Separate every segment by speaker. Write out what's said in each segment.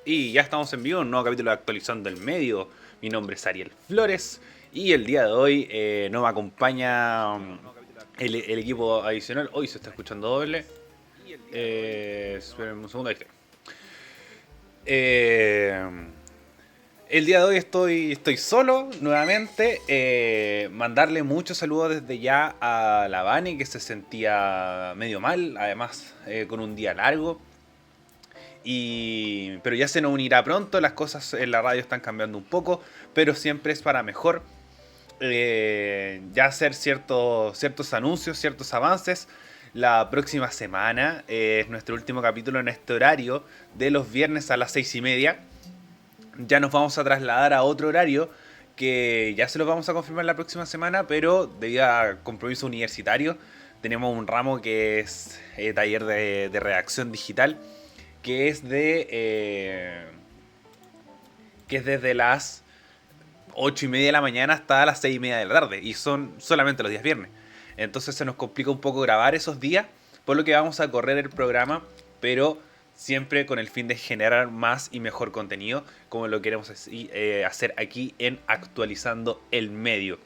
Speaker 1: Y ya estamos en vivo, un nuevo capítulo de Actualizando el Medio. Mi nombre es Ariel Flores y el día de hoy no me acompaña el equipo adicional. Hoy se está escuchando doble. Esperen un segundo, ahí está. Eh, el día de hoy estoy solo nuevamente. Mandarle muchos saludos desde ya a la Vani, que se sentía medio mal, además con un día largo. Pero ya se nos unirá pronto, las cosas en la radio están cambiando un poco, pero siempre es para mejor. Ya hacer ciertos anuncios, ciertos avances. La próxima semana es nuestro último capítulo en este horario de los viernes a las 6:30. Ya nos vamos a trasladar a otro horario que ya se los vamos a confirmar la próxima semana, pero debido a compromiso universitario tenemos un ramo que es taller de redacción digital, que es que es desde las 8:30 de la mañana hasta las 6:30 de la tarde, y son solamente los días viernes. Entonces se nos complica un poco grabar esos días, por lo que vamos a correr el programa, pero siempre con el fin de generar más y mejor contenido, como lo queremos hacer aquí en Actualizando el Medio.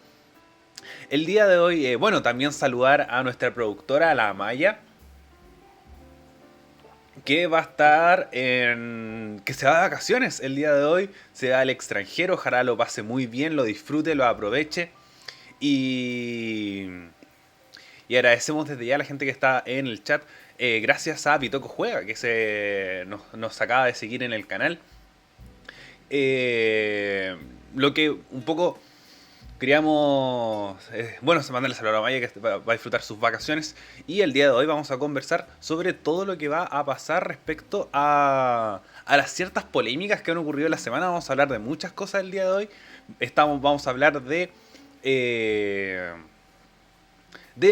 Speaker 1: El día de hoy, bueno, también saludar a nuestra productora, la Maya, que va a estar que se va de vacaciones el día de hoy, se va al extranjero, ojalá lo pase muy bien, lo disfrute, lo aproveche. Y, y agradecemos desde ya a la gente que está en el chat. Gracias a Pitoco Juega, que nos acaba de seguir en el canal. Lo que un poco queríamos, bueno, mandarle saludos a Maya, que va a disfrutar sus vacaciones. Y el día de hoy vamos a conversar sobre todo lo que va a pasar respecto a las ciertas polémicas que han ocurrido en la semana. Vamos a hablar de muchas cosas el día de hoy. Vamos a hablar de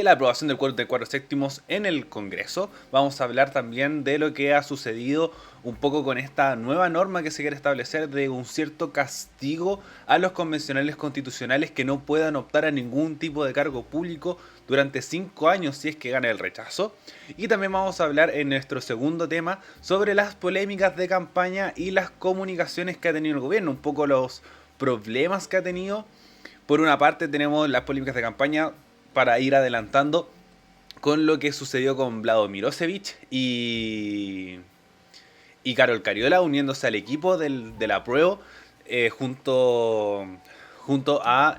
Speaker 1: la aprobación del quórum de 4/7 en el Congreso. Vamos a hablar también de lo que ha sucedido un poco con esta nueva norma que se quiere establecer de un cierto castigo a los convencionales constitucionales que no puedan optar a ningún tipo de cargo público durante 5 años si es que gana el rechazo. Y también vamos a hablar en nuestro segundo tema sobre las polémicas de campaña y las comunicaciones que ha tenido el gobierno, un poco los problemas que ha tenido. Por una parte tenemos las polémicas de campaña, para ir adelantando con lo que sucedió con Vlado Mirosevic y Carol Cariola uniéndose al equipo del apruebo, junto a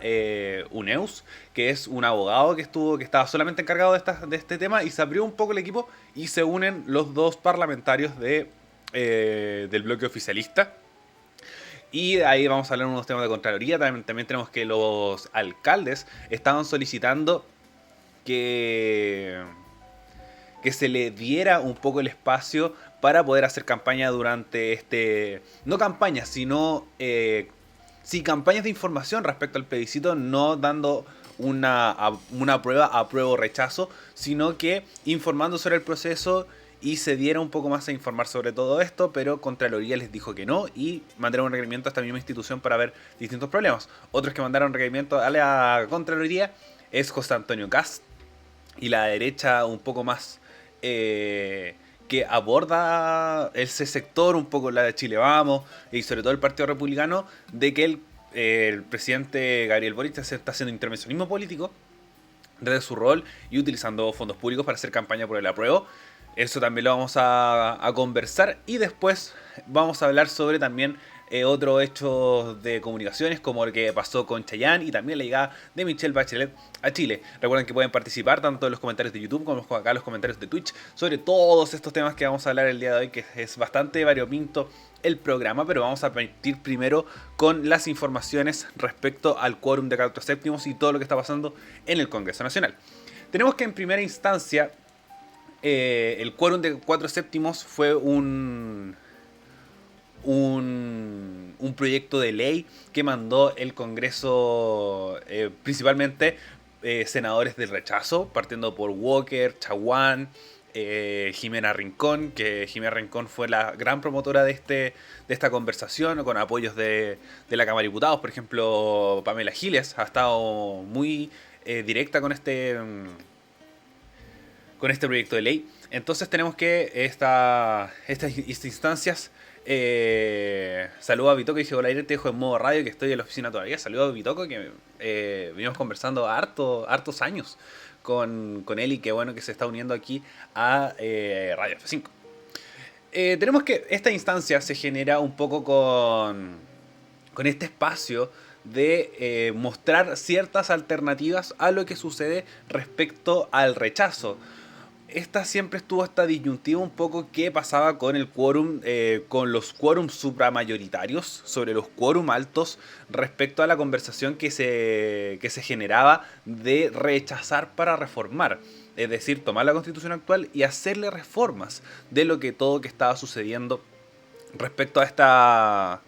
Speaker 1: Uneus, que es un abogado que estaba solamente encargado de este tema, y se abrió un poco el equipo y se unen los dos parlamentarios del bloque oficialista. Y ahí vamos a hablar de unos temas de Contraloría. También tenemos que los alcaldes estaban solicitando que, que se le diera un poco el espacio para poder hacer campaña durante no campañas, sino sí, campañas de información respecto al plebiscito, no dando una prueba, apruebo o rechazo, sino que informando sobre el proceso y se diera un poco más a informar sobre todo esto, pero Contraloría les dijo que no y mandaron un requerimiento a esta misma institución para ver distintos problemas. Otros que mandaron requerimiento a la Contraloría es José Antonio Cast y la derecha un poco más que aborda ese sector, un poco la de Chile Vamos y sobre todo el Partido Republicano, de que el presidente Gabriel Boric está haciendo intervencionismo político desde su rol y utilizando fondos públicos para hacer campaña por el apruebo. Eso también lo vamos a conversar, y después vamos a hablar sobre también otros hechos de comunicaciones, como el que pasó con Chayanne y también la llegada de Michelle Bachelet a Chile. Recuerden que pueden participar tanto en los comentarios de YouTube como acá en los comentarios de Twitch sobre todos estos temas que vamos a hablar el día de hoy, que es bastante variopinto el programa, pero vamos a partir primero con las informaciones respecto al quórum de 4/7 y todo lo que está pasando en el Congreso Nacional. Tenemos que en primera instancia el quórum de 4/7 fue un proyecto de ley que mandó el Congreso, principalmente senadores del rechazo, partiendo por Walker, Chaguán, Jimena Rincón, que Jimena Rincón fue la gran promotora de esta conversación, con apoyos de la Cámara de Diputados. Por ejemplo, Pamela Giles ha estado muy directa con este proyecto de ley. Entonces tenemos que estas instancias Saludo a Bitoco y dije, hola, te dejo en modo radio que estoy en la oficina todavía. Saludo a Bitoco que venimos conversando hartos años con él y qué bueno que se está uniendo aquí a Radio F5. Tenemos que esta instancia se genera un poco con este espacio de mostrar ciertas alternativas a lo que sucede respecto al rechazo. Esta siempre estuvo esta disyuntiva un poco que pasaba con el quórum, con los quórums supramayoritarios sobre los quórum altos respecto a la conversación que se generaba de rechazar para reformar. Es decir, tomar la constitución actual y hacerle reformas de lo que todo que estaba sucediendo respecto a esta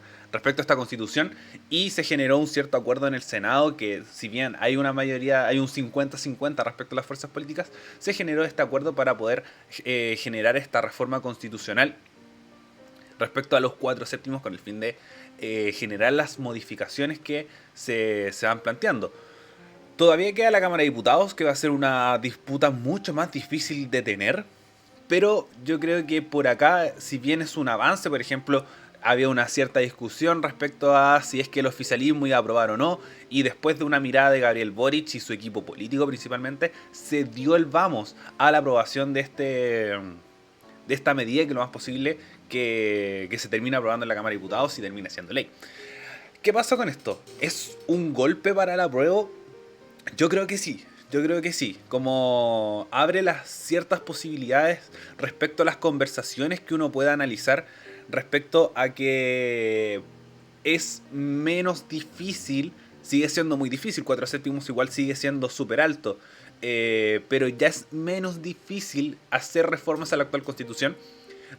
Speaker 1: constitución, y se generó un cierto acuerdo en el Senado que, si bien hay una mayoría, hay un 50-50 respecto a las fuerzas políticas, se generó este acuerdo para poder generar esta reforma constitucional respecto a los 4/7 con el fin de generar las modificaciones que se van planteando. Todavía queda la Cámara de Diputados, que va a ser una disputa mucho más difícil de tener, pero yo creo que por acá, si bien es un avance, por ejemplo, había una cierta discusión respecto a si es que el oficialismo iba a aprobar o no, y después de una mirada de Gabriel Boric y su equipo político principalmente, se dio el vamos a la aprobación de esta medida, que lo más posible que se termine aprobando en la Cámara de Diputados y termine siendo ley. ¿Qué pasa con esto? ¿Es un golpe para el apruebo? Yo creo que sí. Yo creo que sí, como abre las ciertas posibilidades respecto a las conversaciones que uno pueda analizar respecto a que es menos difícil, sigue siendo muy difícil, 4/7 igual sigue siendo súper alto, pero ya es menos difícil hacer reformas a la actual constitución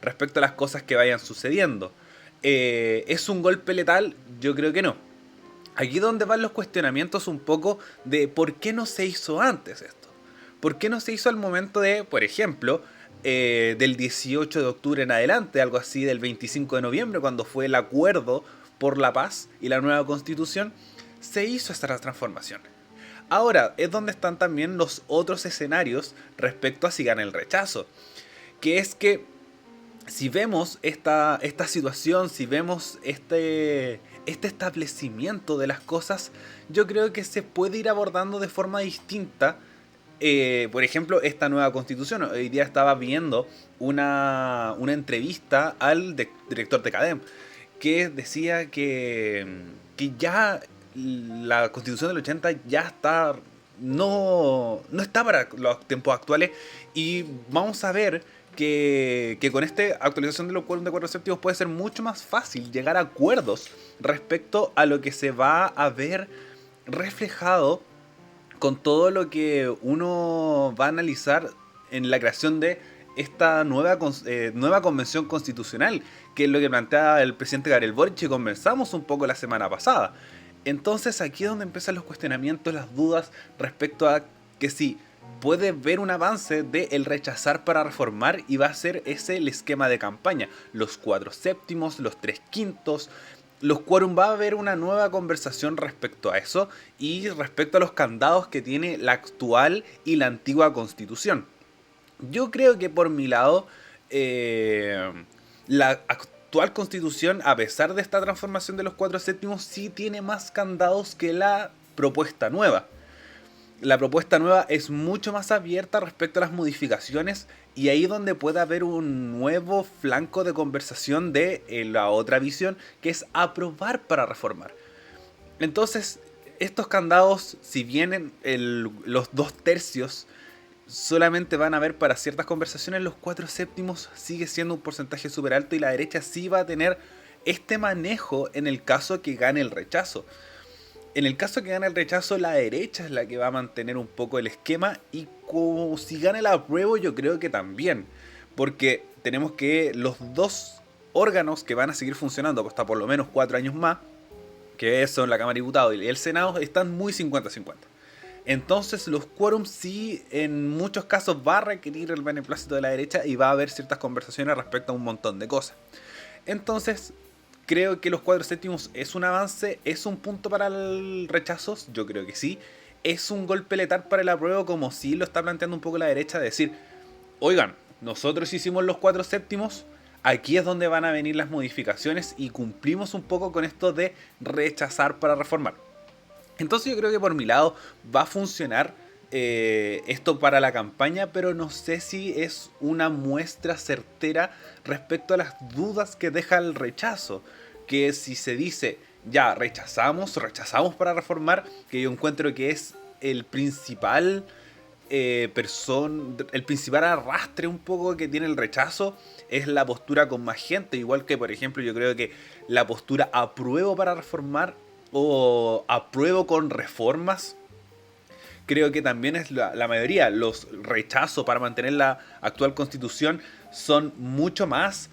Speaker 1: respecto a las cosas que vayan sucediendo. ¿Es un golpe letal? Yo creo que no. Aquí es donde van los cuestionamientos un poco de por qué no se hizo antes esto. ¿Por qué no se hizo al momento de, por ejemplo, del 18 de octubre en adelante, algo así del 25 de noviembre, cuando fue el acuerdo por la paz y la nueva constitución? Se hizo esta transformación. Ahora es donde están también los otros escenarios respecto a si gana el rechazo. Que es que si vemos esta situación, si vemos este establecimiento de las cosas, yo creo que se puede ir abordando de forma distinta. Por ejemplo, esta nueva constitución. Hoy día estaba viendo una entrevista al director de CADEM, que decía que ya la constitución del 80 ya está, no está para los tiempos actuales, y vamos a ver que con esta actualización de los quórum de 4/7 puede ser mucho más fácil llegar a acuerdos respecto a lo que se va a ver reflejado con todo lo que uno va a analizar en la creación de esta nueva convención constitucional, que es lo que plantea el presidente Gabriel Boric, y conversamos un poco la semana pasada. Entonces aquí es donde empiezan los cuestionamientos, las dudas respecto a que si puede ver un avance de el rechazar para reformar, y va a ser ese el esquema de campaña. Los 4/7, los 3/5, los quórum, va a haber una nueva conversación respecto a eso y respecto a los candados que tiene la actual y la antigua constitución. Yo creo que por mi lado, la actual constitución, a pesar de esta transformación de los 4/7, sí tiene más candados que la propuesta nueva. La propuesta nueva es mucho más abierta respecto a las modificaciones, y ahí donde puede haber un nuevo flanco de conversación de la otra visión, que es aprobar para reformar. Entonces, estos candados, si bien los 2/3 solamente van a haber para ciertas conversaciones, los 4/7 sigue siendo un porcentaje súper alto, y la derecha sí va a tener este manejo en el caso que gane el rechazo. En el caso que gane el rechazo, la derecha es la que va a mantener un poco el esquema, y como si gane el apruebo, yo creo que también, porque tenemos que los dos órganos que van a seguir funcionando hasta por lo menos 4 años más, que son la Cámara de Diputados y el Senado, están muy 50-50. Entonces los quórums sí, en muchos casos, va a requerir el beneplácito de la derecha, y va a haber ciertas conversaciones respecto a un montón de cosas. Entonces, creo que los 4/7 es un avance, es un punto para el rechazo, yo creo que sí. Es un golpe letal para el apruebo, como sí lo está planteando un poco la derecha, de decir, oigan, nosotros hicimos los 4/7, aquí es donde van a venir las modificaciones y cumplimos un poco con esto de rechazar para reformar. Entonces yo creo que por mi lado va a funcionar esto para la campaña, pero no sé si es una muestra certera respecto a las dudas que deja el rechazo. Que si se dice, ya, rechazamos para reformar, que yo encuentro que es el principal el principal arrastre un poco que tiene el rechazo es la postura con más gente, igual que por ejemplo yo creo que la postura apruebo para reformar o apruebo con reformas, creo que también es la mayoría. Los rechazos para mantener la actual constitución son mucho más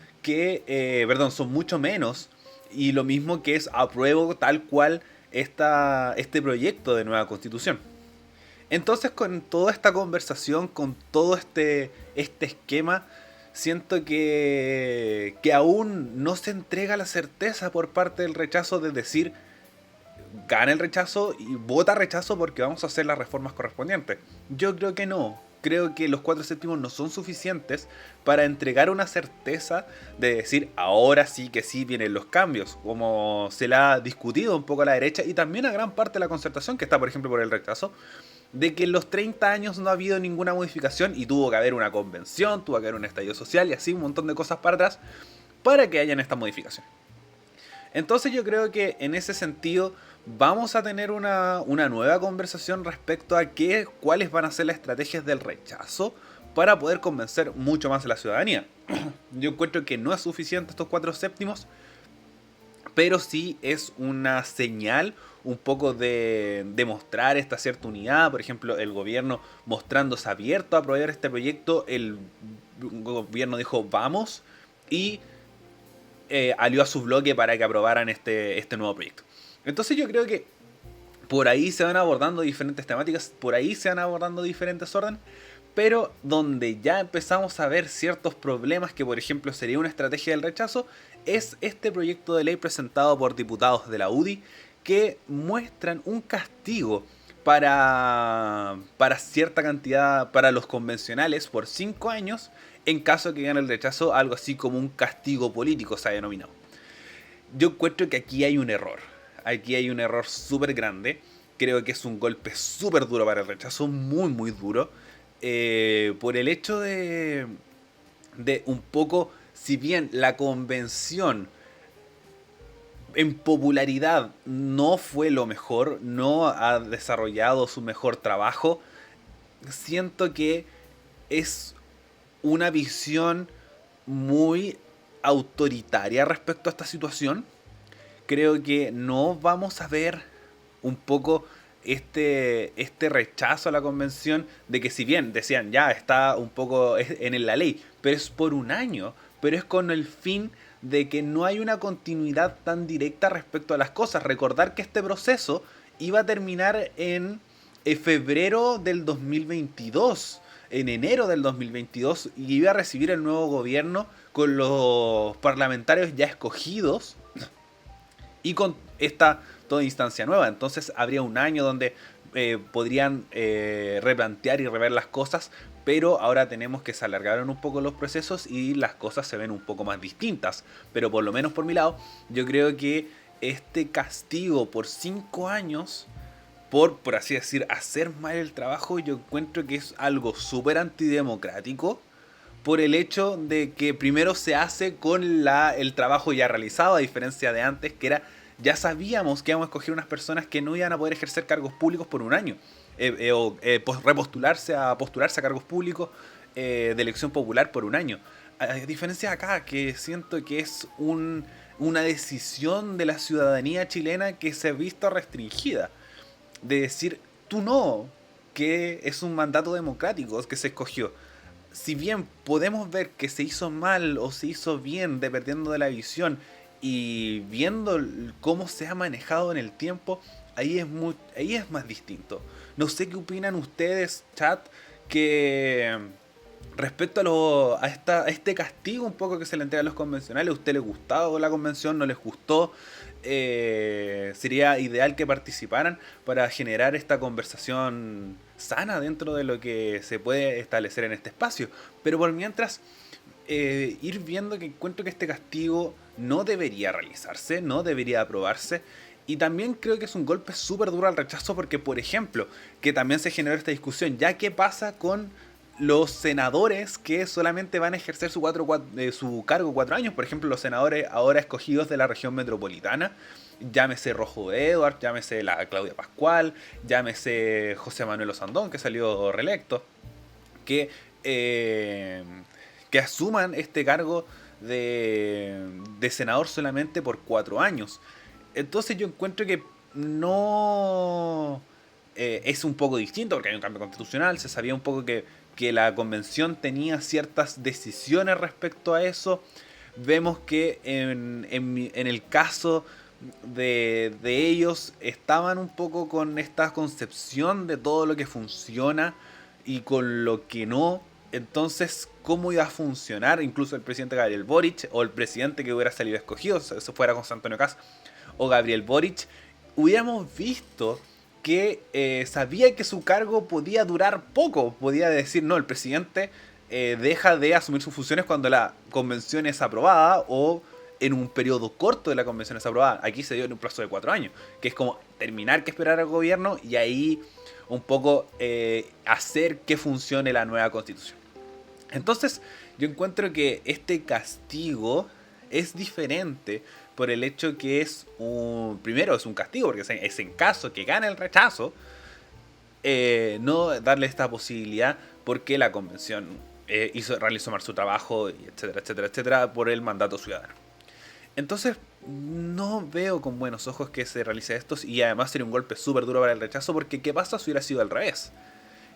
Speaker 1: son mucho menos, y lo mismo que es apruebo tal cual este proyecto de nueva constitución. Entonces, con toda esta conversación, con todo este esquema, siento que aún no se entrega la certeza por parte del rechazo de decir, gana el rechazo y vota rechazo porque vamos a hacer las reformas correspondientes. Yo creo que no. Creo que los 4/7 no son suficientes para entregar una certeza de decir ahora sí que sí vienen los cambios, como se la ha discutido un poco a la derecha y también a gran parte de la concertación que está, por ejemplo, por el rechazo, de que en los 30 años no ha habido ninguna modificación y tuvo que haber una convención, tuvo que haber un estallido social y así un montón de cosas para atrás para que hayan esta modificación. Entonces yo creo que en ese sentido vamos a tener una nueva conversación respecto a cuáles van a ser las estrategias del rechazo para poder convencer mucho más a la ciudadanía. Yo encuentro que no es suficiente estos 4/7, pero sí es una señal un poco de mostrar esta cierta unidad. Por ejemplo, el gobierno mostrándose abierto a aprobar este proyecto, el gobierno dijo vamos y alió a su bloque para que aprobaran este nuevo proyecto. Entonces yo creo que por ahí se van abordando diferentes temáticas, por ahí se van abordando diferentes órdenes, pero donde ya empezamos a ver ciertos problemas que por ejemplo sería una estrategia del rechazo, es este proyecto de ley presentado por diputados de la UDI que muestran un castigo para cierta cantidad, para los convencionales por 5 años, en caso de que gane el rechazo, algo así como un castigo político se ha denominado. Yo encuentro que aquí hay un error. Aquí hay un error súper grande. Creo que es un golpe súper duro para el rechazo, muy muy duro. Por el hecho de un poco, si bien la convención en popularidad no fue lo mejor, no ha desarrollado su mejor trabajo, siento que es una visión muy autoritaria respecto a esta situación. Creo que no vamos a ver un poco este rechazo a la convención de que si bien decían ya está un poco en la ley, pero es por un año, pero es con el fin de que no hay una continuidad tan directa respecto a las cosas. Recordar que este proceso iba a terminar en febrero del 2022, en enero del 2022, y iba a recibir el nuevo gobierno con los parlamentarios ya escogidos y con esta toda instancia nueva. Entonces habría un año donde podrían replantear y rever las cosas, pero ahora tenemos que se alargaron un poco los procesos y las cosas se ven un poco más distintas. Pero por lo menos por mi lado, yo creo que este castigo por 5 años, por así decir, hacer mal el trabajo, yo encuentro que es algo súper antidemocrático, por el hecho de que primero se hace con el trabajo ya realizado, a diferencia de antes, que era, ya sabíamos que íbamos a escoger unas personas que no iban a poder ejercer cargos públicos por un año, postularse a cargos públicos de elección popular por un año. A diferencia de acá, que siento que es una decisión de la ciudadanía chilena que se ha visto restringida. De decir, tú no, que es un mandato democrático que se escogió. Si bien podemos ver que se hizo mal o se hizo bien dependiendo de la visión y viendo cómo se ha manejado en el tiempo, ahí es más distinto. No sé qué opinan ustedes, chat, que respecto a este castigo un poco que se le entrega a los convencionales. ¿A usted le gustaba la convención? ¿No les gustó? Sería ideal que participaran para generar esta conversación sana dentro de lo que se puede establecer en este espacio. Pero por mientras, ir viendo que encuentro que este castigo no debería realizarse, no debería aprobarse. Y también creo que es un golpe súper duro al rechazo porque, por ejemplo, que también se generó esta discusión, ya qué pasa con los senadores que solamente van a ejercer su cargo 4 años. Por ejemplo, los senadores ahora escogidos de la región metropolitana, llámese Rojo Edward, llámese la Claudia Pascual, llámese José Manuel Osandón, que salió reelecto, que, eh, que asuman este cargo de senador solamente por 4 años. Entonces yo encuentro que no es un poco distinto porque hay un cambio constitucional, se sabía un poco que la convención tenía ciertas decisiones respecto a eso. Vemos que en el caso de ellos estaban un poco con esta concepción de todo lo que funciona y con lo que no. Entonces, ¿cómo iba a funcionar? Incluso el presidente Gabriel Boric o el presidente que hubiera salido escogido, si fuera José Antonio Kast o Gabriel Boric, hubiéramos visto que sabía que su cargo podía durar poco. Podía decir, no, el presidente deja de asumir sus funciones cuando la convención es aprobada o en un periodo corto de la convención es aprobada. Aquí se dio en un plazo de 4 años, que es como terminar que esperar al gobierno y ahí un poco hacer que funcione la nueva constitución. Entonces, yo encuentro que este castigo es diferente por el hecho que es primero es un castigo, porque es en caso que gane el rechazo, no darle esta posibilidad porque la convención realizó mal su trabajo, etcétera, etcétera, etcétera, por el mandato ciudadano. Entonces, no veo con buenos ojos que se realice esto y además sería un golpe súper duro para el rechazo porque ¿qué pasa si hubiera sido al revés?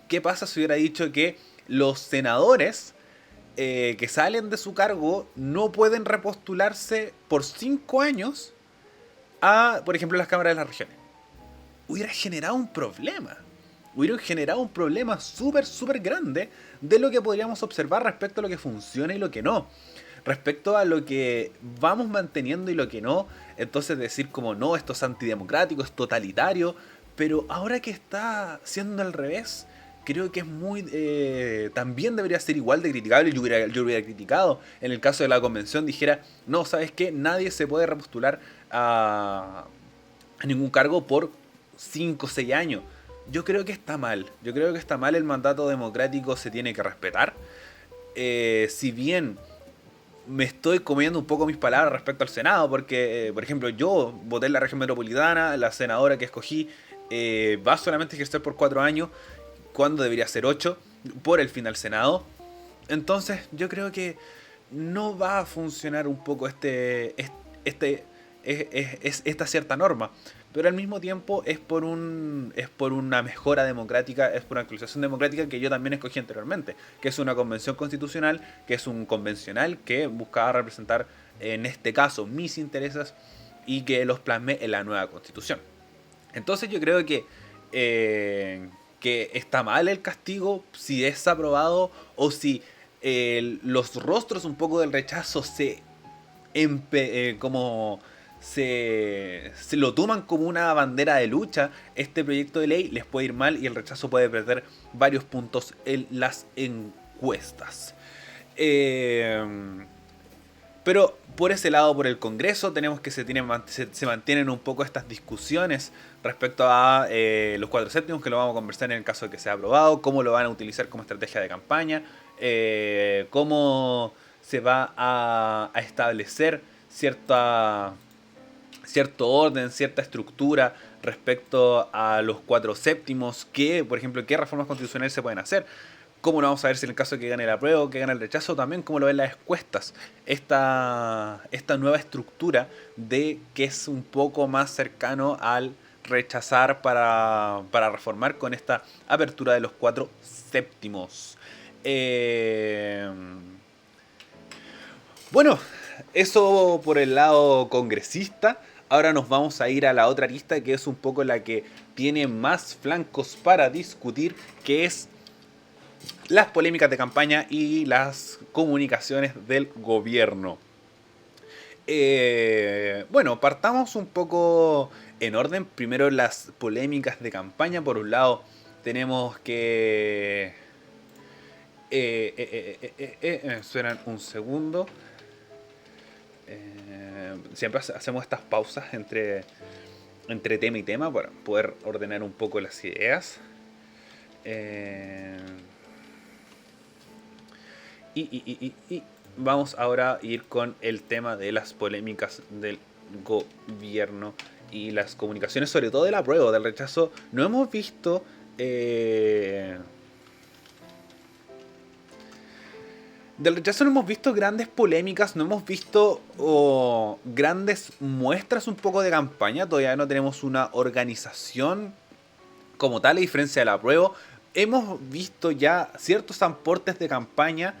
Speaker 1: ¿Qué pasa si hubiera dicho que los senadores que salen de su cargo no pueden repostularse por 5 años a, por ejemplo, las cámaras de las regiones? Hubiera generado un problema. Hubiera generado un problema súper, súper grande de lo que podríamos observar respecto a lo que funciona y lo que no. Respecto a lo que vamos manteniendo y lo que no. Entonces decir como no, esto es antidemocrático, es totalitario. Pero ahora que está siendo al revés, creo que es muy... también debería ser igual de criticable. Yo hubiera criticado en el caso de la convención, dijera, no, ¿sabes qué? Nadie se puede repostular a ningún cargo por 5 o 6 años. Yo creo que está mal. Yo creo que está mal, el mandato democrático se tiene que respetar. Si bien me estoy comiendo un poco mis palabras respecto al Senado, porque, por ejemplo, yo voté en la región metropolitana, la senadora que escogí va solamente a ejercer por 4 años, cuando debería ser 8, por el fin del Senado. Entonces, yo creo que no va a funcionar un poco esta cierta norma. Pero al mismo tiempo es por una mejora democrática, es por una actualización democrática que yo también escogí anteriormente, que es una convención constitucional, que es un convencional que buscaba representar, en este caso, mis intereses y que los plasmé en la nueva constitución. Entonces yo creo que está mal el castigo si es aprobado o si los rostros un poco del rechazo como se lo toman como una bandera de lucha. Este proyecto de ley les puede ir mal y el rechazo puede perder varios puntos en las encuestas. Pero por ese lado, por el Congreso, tenemos que se mantienen un poco estas discusiones respecto a los 4 séptimos, que lo vamos a conversar en el caso de que sea aprobado, cómo lo van a utilizar como estrategia de campaña, cómo se va a establecer cierto orden, cierta estructura respecto a los 4 séptimos, por ejemplo, qué reformas constitucionales se pueden hacer. ¿Cómo lo vamos a ver si en el caso de que gane el apruebo, que gane el rechazo? También cómo lo ven las encuestas. Esta nueva estructura de que es un poco más cercano al rechazar para reformar con esta apertura de los 4 séptimos. Bueno, eso por el lado congresista. Ahora nos vamos a ir a la otra lista, que es un poco la que tiene más flancos para discutir, que es las polémicas de campaña y las comunicaciones del gobierno. Bueno, partamos un poco en orden. Primero las polémicas de campaña. Por un lado tenemos Esperan un segundo. Siempre hacemos estas pausas entre tema y tema para poder ordenar un poco las ideas. Eh, y vamos ahora a ir con el tema de las polémicas del gobierno y las comunicaciones, sobre todo del apruebo, del rechazo. No hemos visto... Del rechazo no hemos visto grandes polémicas, no hemos visto grandes muestras un poco de campaña. Todavía no tenemos una organización como tal, a diferencia del apruebo. Hemos visto ya ciertos aportes de campaña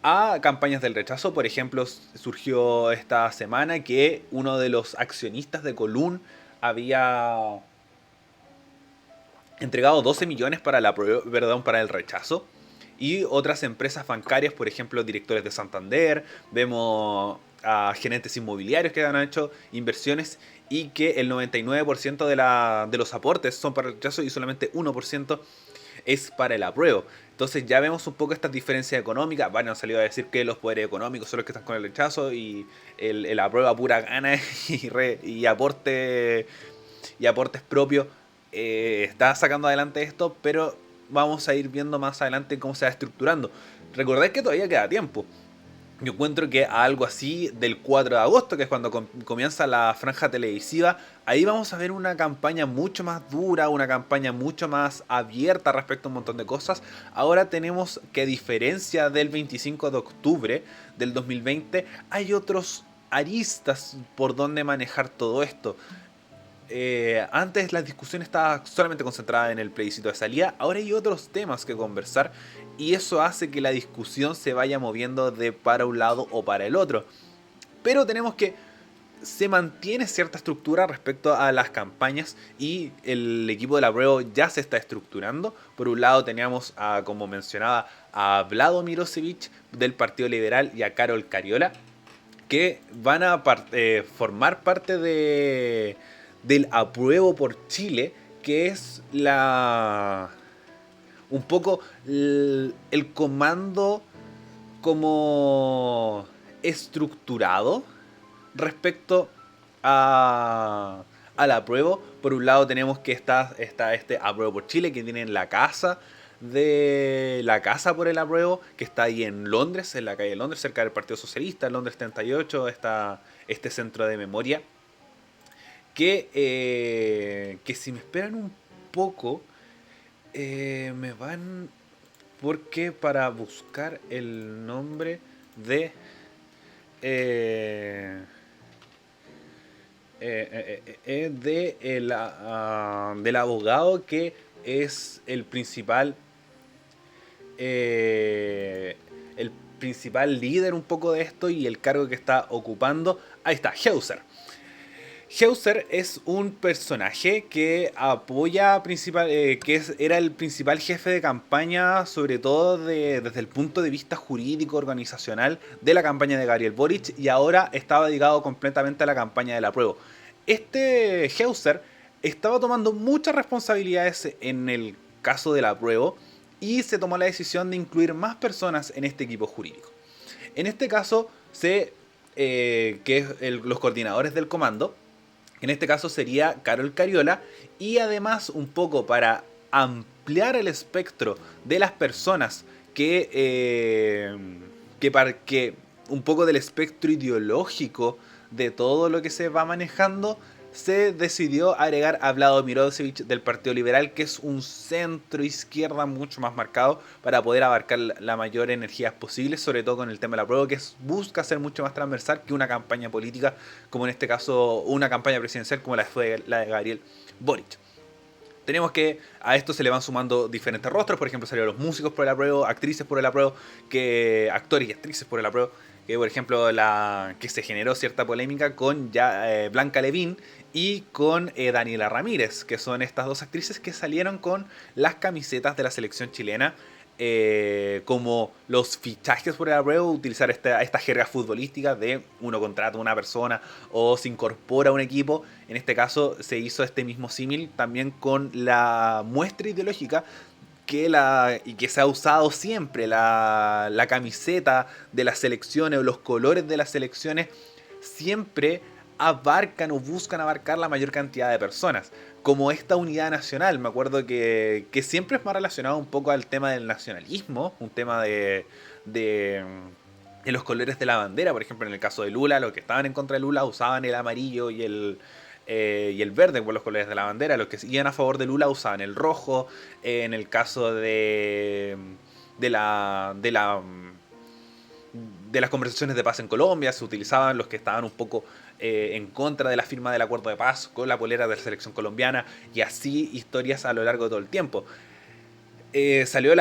Speaker 1: a campañas del rechazo. Por ejemplo, surgió esta semana que uno de los accionistas de Colún había entregado 12 millones para para el rechazo. Y otras empresas bancarias, por ejemplo, directores de Santander, vemos a gerentes inmobiliarios que han hecho inversiones y que el 99% de los aportes son para el rechazo y solamente 1% es para el apruebo. Entonces ya vemos un poco estas diferencias económicas. Bueno, han salido a decir que los poderes económicos son los que están con el rechazo y el apruebo a pura gana y aportes propios está sacando adelante esto, pero vamos a ir viendo más adelante cómo se va estructurando. Recordad que todavía queda tiempo. Yo encuentro que a algo así del 4 de agosto, que es cuando comienza la franja televisiva, ahí vamos a ver una campaña mucho más dura, una campaña mucho más abierta respecto a un montón de cosas. Ahora tenemos que, a diferencia del 25 de octubre del 2020, hay otros aristas por donde manejar todo esto. Antes la discusión estaba solamente concentrada en el plebiscito de salida, ahora hay otros temas que conversar y eso hace que la discusión se vaya moviendo de para un lado o para el otro. Pero tenemos que se mantiene cierta estructura respecto a las campañas y el equipo de la prueba ya se está estructurando. Por un lado teníamos, como mencionaba, a Vlado Mirosevic del Partido Liberal y a Carol Cariola, que van a formar parte del apruebo por Chile, que es un poco el comando como estructurado respecto al apruebo. Por un lado tenemos que está este apruebo por Chile, que tiene la casa por el apruebo, que está ahí en Londres, en la calle de Londres, cerca del Partido Socialista, en Londres 38, está este centro de memoria. Que si me esperan un poco, me van... Porque para buscar el nombre de... del abogado que es el principal líder un poco de esto y el cargo que está ocupando. Ahí está, Heuser. Heuser es un personaje que apoya era el principal jefe de campaña, sobre todo desde el punto de vista jurídico organizacional de la campaña de Gabriel Boric, y ahora estaba dedicado completamente a la campaña del apruebo. Este Heuser estaba tomando muchas responsabilidades en el caso del apruebo y se tomó la decisión de incluir más personas en este equipo jurídico. En este caso, los coordinadores del comando, en este caso sería Carol Cariola, y además un poco para ampliar el espectro de las personas que un poco del espectro ideológico de todo lo que se va manejando, se decidió agregar a Vlado Mirosevic del Partido Liberal, que es un centro izquierda mucho más marcado, para poder abarcar la mayor energía posible, sobre todo con el tema de la prueba, que busca ser mucho más transversal que una campaña política, como en este caso una campaña presidencial como la de Gabriel Boric. Tenemos que a esto se le van sumando diferentes rostros. Por ejemplo, salieron los músicos por el apruebo, actrices por el apruebo, actores y actrices por el apruebo, que por ejemplo que se generó cierta polémica con Blanca Levín y con Daniela Ramírez, que son estas dos actrices que salieron con las camisetas de la selección chilena, como los fichajes por el apruebo, utilizar esta jerga futbolística de uno contrata a una persona o se incorpora a un equipo. En este caso se hizo este mismo símil también con la muestra ideológica y que se ha usado siempre la camiseta de las selecciones o los colores de las selecciones siempre abarcan o buscan abarcar la mayor cantidad de personas. Como esta unidad nacional, me acuerdo que siempre es más relacionado un poco al tema del nacionalismo, un tema de, de los colores de la bandera. Por ejemplo, en el caso de Lula, los que estaban en contra de Lula usaban el amarillo y el verde por los colores de la bandera. Los que iban a favor de Lula usaban el rojo. En el caso de las conversaciones de paz en Colombia, se utilizaban los que estaban un poco en contra de la firma del acuerdo de paz con la polera de la selección colombiana, y así historias a lo largo de todo el tiempo. Salió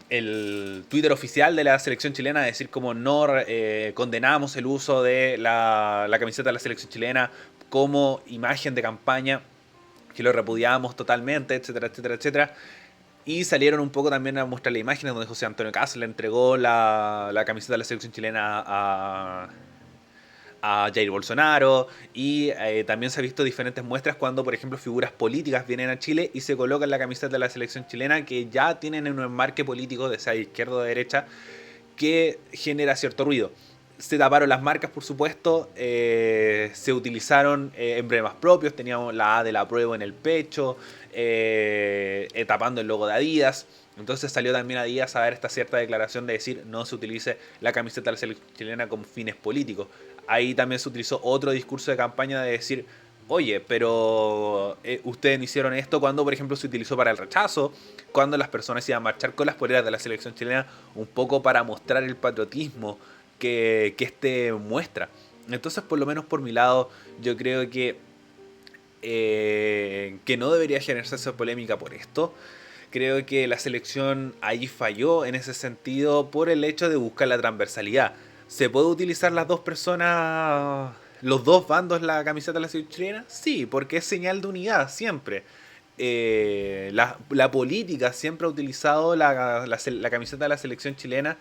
Speaker 1: el Twitter oficial de la selección chilena a decir como no condenamos el uso de la camiseta de la selección chilena como imagen de campaña, que lo repudiamos totalmente, etcétera, etcétera, etcétera. Y salieron un poco también a mostrar las imágenes donde José Antonio Caz le entregó la camiseta de la selección chilena a Jair Bolsonaro, y también se ha visto diferentes muestras cuando, por ejemplo, figuras políticas vienen a Chile y se colocan la camiseta de la selección chilena, que ya tienen un enmarque político, de sea izquierda o de derecha, que genera cierto ruido. Se taparon las marcas, por supuesto, se utilizaron emblemas propios, teníamos la A de la prueba en el pecho, tapando el logo de Adidas. Entonces salió también Adidas a dar esta cierta declaración de decir no se utilice la camiseta de la selección chilena con fines políticos. Ahí también se utilizó otro discurso de campaña de decir, oye, pero ustedes no hicieron esto cuando, por ejemplo, se utilizó para el rechazo, cuando las personas iban a marchar con las poleras de la selección chilena, un poco para mostrar el patriotismo que este muestra. Entonces, por lo menos por mi lado, yo creo que no debería generarse esa polémica por esto. Creo que la selección ahí falló en ese sentido por el hecho de buscar la transversalidad. ¿Se puede utilizar las dos personas, los dos bandos, la camiseta de la selección chilena? Sí, porque es señal de unidad siempre. La política siempre ha utilizado la camiseta de la selección chilena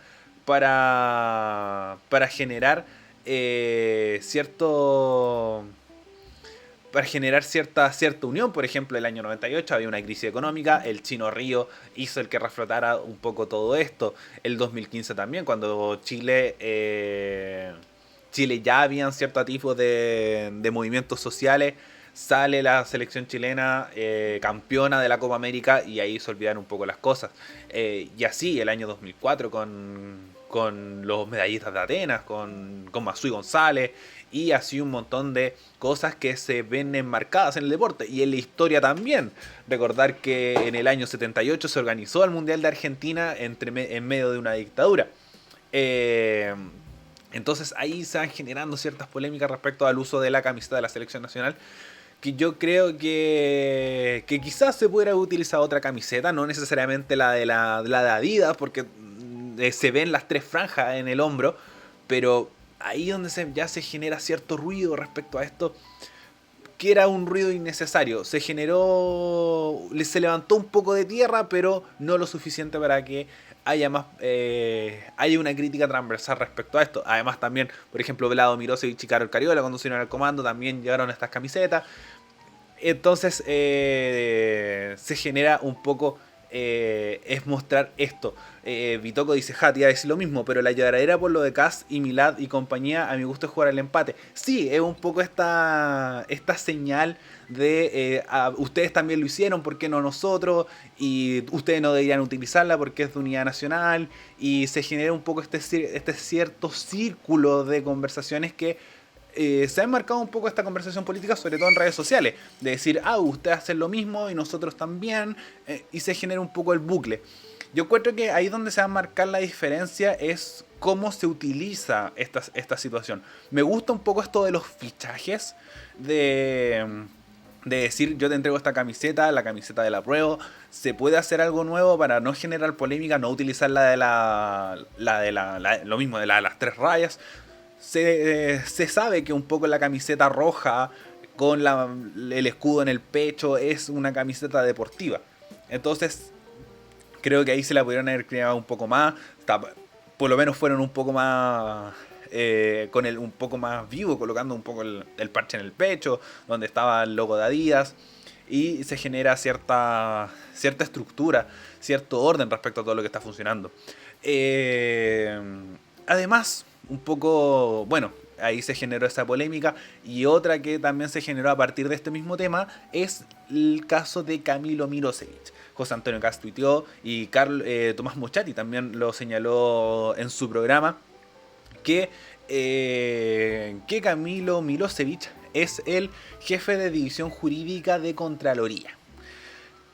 Speaker 1: para generar cierto para generar cierta unión. Por ejemplo, el año 98 había una crisis económica, el Chino Río hizo el que reflotara un poco todo esto. El 2015 también, cuando Chile ya habían ciertos tipos de movimientos sociales, sale la selección chilena campeona de la Copa América, y ahí se olvidaron un poco las cosas. Y así, el año 2004 con los medallistas de Atenas, con Masui González, y así un montón de cosas que se ven enmarcadas en el deporte y en la historia también. Recordar que en el año 78 se organizó el Mundial de Argentina en medio de una dictadura. Entonces ahí se van generando ciertas polémicas respecto al uso de la camiseta de la selección nacional, que yo creo que quizás se pudiera utilizar otra camiseta, no necesariamente la de Adidas, porque se ven las tres franjas en el hombro, pero ahí donde ya se genera cierto ruido respecto a esto, que era un ruido innecesario. Se levantó un poco de tierra, pero no lo suficiente para que haya una crítica transversal respecto a esto. Además también, por ejemplo, Vlado Mirosevic y Karol Cariola, cuando se unieron al comando, también llevaron estas camisetas. Entonces se genera un poco es mostrar esto. Bitoco dice, te iba a decir lo mismo, pero la lloradera por lo de Kaz y Milad y compañía, a mi gusto es jugar al empate. Sí, es un poco esta señal de ustedes también lo hicieron, ¿por qué no nosotros? Y ustedes no deberían utilizarla porque es de unidad nacional, y se genera un poco este cierto círculo de conversaciones que se ha enmarcado un poco esta conversación política, sobre todo en redes sociales, de decir, ustedes hacen lo mismo y nosotros también, y se genera un poco el bucle. Yo encuentro que ahí donde se va a marcar la diferencia es cómo se utiliza esta situación. Me gusta un poco esto de los fichajes, de decir, yo te entrego esta camiseta, la camiseta de la prueba. Se puede hacer algo nuevo para no generar polémica, no utilizar lo mismo de las tres rayas. Se sabe que un poco la camiseta roja con el escudo en el pecho es una camiseta deportiva. Entonces creo que ahí se la pudieron haber creado un poco más. Por lo menos fueron un poco más con un poco más vivo, colocando un poco el parche en el pecho, donde estaba el logo de Adidas. y se genera cierta estructura, cierto orden respecto a todo lo que está funcionando. Además, un poco, bueno, ahí se generó esa polémica, y otra que también se generó a partir de este mismo tema es el caso de Camilo Milosevic. José Antonio Cast tuiteó y Tomás Mochati también lo señaló en su programa, que Camilo Milosevic es el jefe de división jurídica de Contraloría.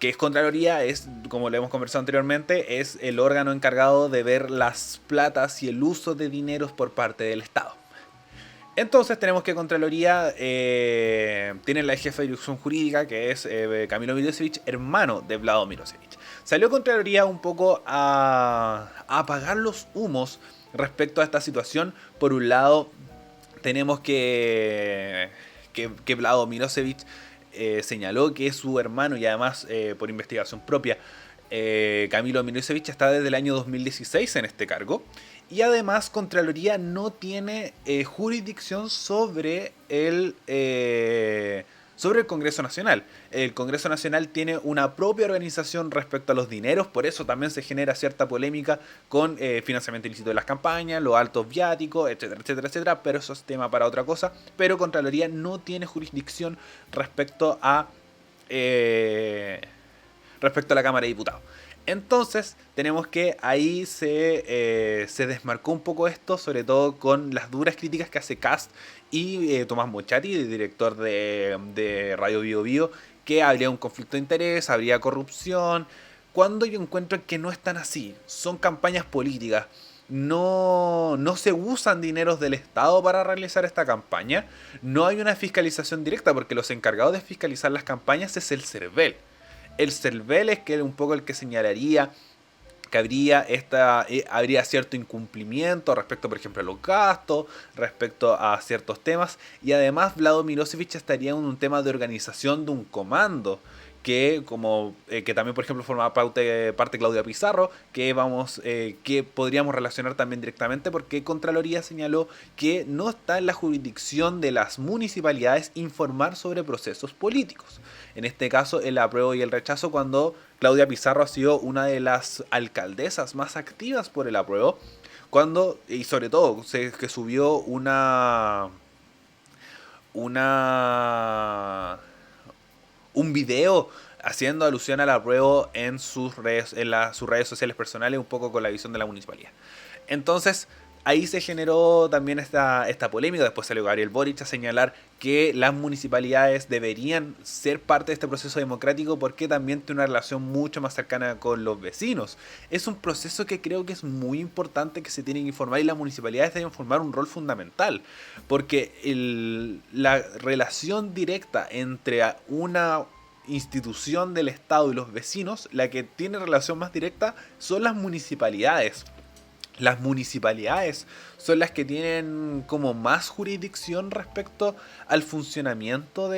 Speaker 1: ¿Qué es Contraloría? Es, como lo hemos conversado anteriormente, es el órgano encargado de ver las platas y el uso de dineros por parte del Estado. Entonces tenemos que Contraloría tiene la jefa de dirección jurídica, que es Camilo Milosevic, hermano de Vlado Milosevic. Salió Contraloría un poco a apagar los humos respecto a esta situación. Por un lado, tenemos que Vlado Milosevic señaló que su hermano, y además por investigación propia, Camilo Milosevic está desde el año 2016 en este cargo. Y además Contraloría no tiene jurisdicción sobre el Congreso Nacional. El Congreso Nacional tiene una propia organización respecto a los dineros, por eso también se genera cierta polémica con financiamiento ilícito de las campañas, los altos viáticos, etcétera, etcétera, etcétera, pero eso es tema para otra cosa. Pero Contraloría no tiene jurisdicción respecto a la Cámara de Diputados. Entonces tenemos que ahí se desmarcó un poco esto, sobre todo con las duras críticas que hace Cast y Tomás Mochati, el director de Radio Bio Bio, que habría un conflicto de interés, habría corrupción, cuando yo encuentro que no es tan así. Son campañas políticas. No se usan dineros del Estado para realizar esta campaña. No hay una fiscalización directa, porque los encargados de fiscalizar las campañas es el CERVEL. El CERVEL es que un poco el que señalaría que habría cierto incumplimiento respecto, por ejemplo, a los gastos, respecto a ciertos temas, y además Vlado Milosevic estaría en un tema de organización de un comando que también, por ejemplo, forma parte Claudia Pizarro, que podríamos relacionar también directamente, porque Contraloría señaló que no está en la jurisdicción de las municipalidades informar sobre procesos políticos. En este caso, el apruebo y el rechazo, cuando Claudia Pizarro ha sido una de las alcaldesas más activas por el apruebo, y sobre todo que subió un video haciendo alusión al apruebo en sus redes sociales personales, un poco con la visión de la municipalidad. Entonces, ahí se generó también esta polémica. Después salió Gabriel Boric a señalar que las municipalidades deberían ser parte de este proceso democrático, porque también tiene una relación mucho más cercana con los vecinos. Es un proceso que creo que es muy importante, que se tiene que informar, y las municipalidades deben formar un rol fundamental, porque la relación directa entre una institución del Estado y los vecinos, la que tiene relación más directa son las municipalidades. Las municipalidades son las que tienen como más jurisdicción respecto al funcionamiento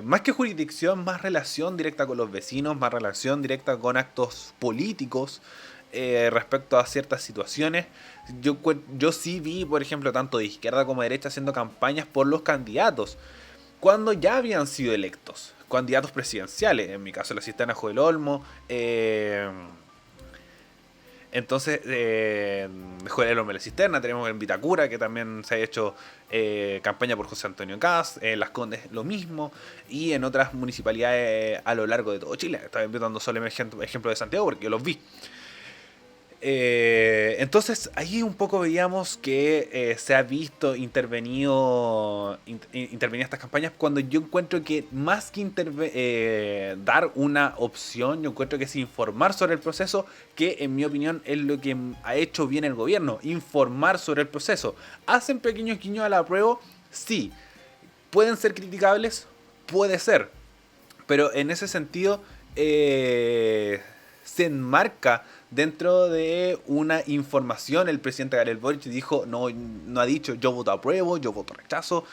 Speaker 1: más que jurisdicción, más relación directa con los vecinos, más relación directa con actos políticos respecto a ciertas situaciones. Yo sí vi, por ejemplo, tanto de izquierda como de derecha haciendo campañas por los candidatos cuando ya habían sido electos, candidatos presidenciales, en mi caso la cisterna Joel Olmo, entonces, Joel Olmo de la Cisterna, tenemos en Vitacura, que también se ha hecho campaña por José Antonio Cast, en Las Condes lo mismo, y en otras municipalidades a lo largo de todo Chile. Estaba invitando solo el ejemplo de Santiago porque yo los vi. Entonces ahí un poco veíamos que se ha visto intervenir estas campañas, cuando yo encuentro que más que dar una opción, yo encuentro que es informar sobre el proceso, que en mi opinión es lo que ha hecho bien el gobierno, informar sobre el proceso. ¿Hacen pequeños guiños a la prueba? Sí. ¿Pueden ser criticables? Puede ser. Pero en ese sentido se enmarca dentro de una información. El presidente Gabriel Boric no ha dicho yo voto apruebo, yo voto rechazo,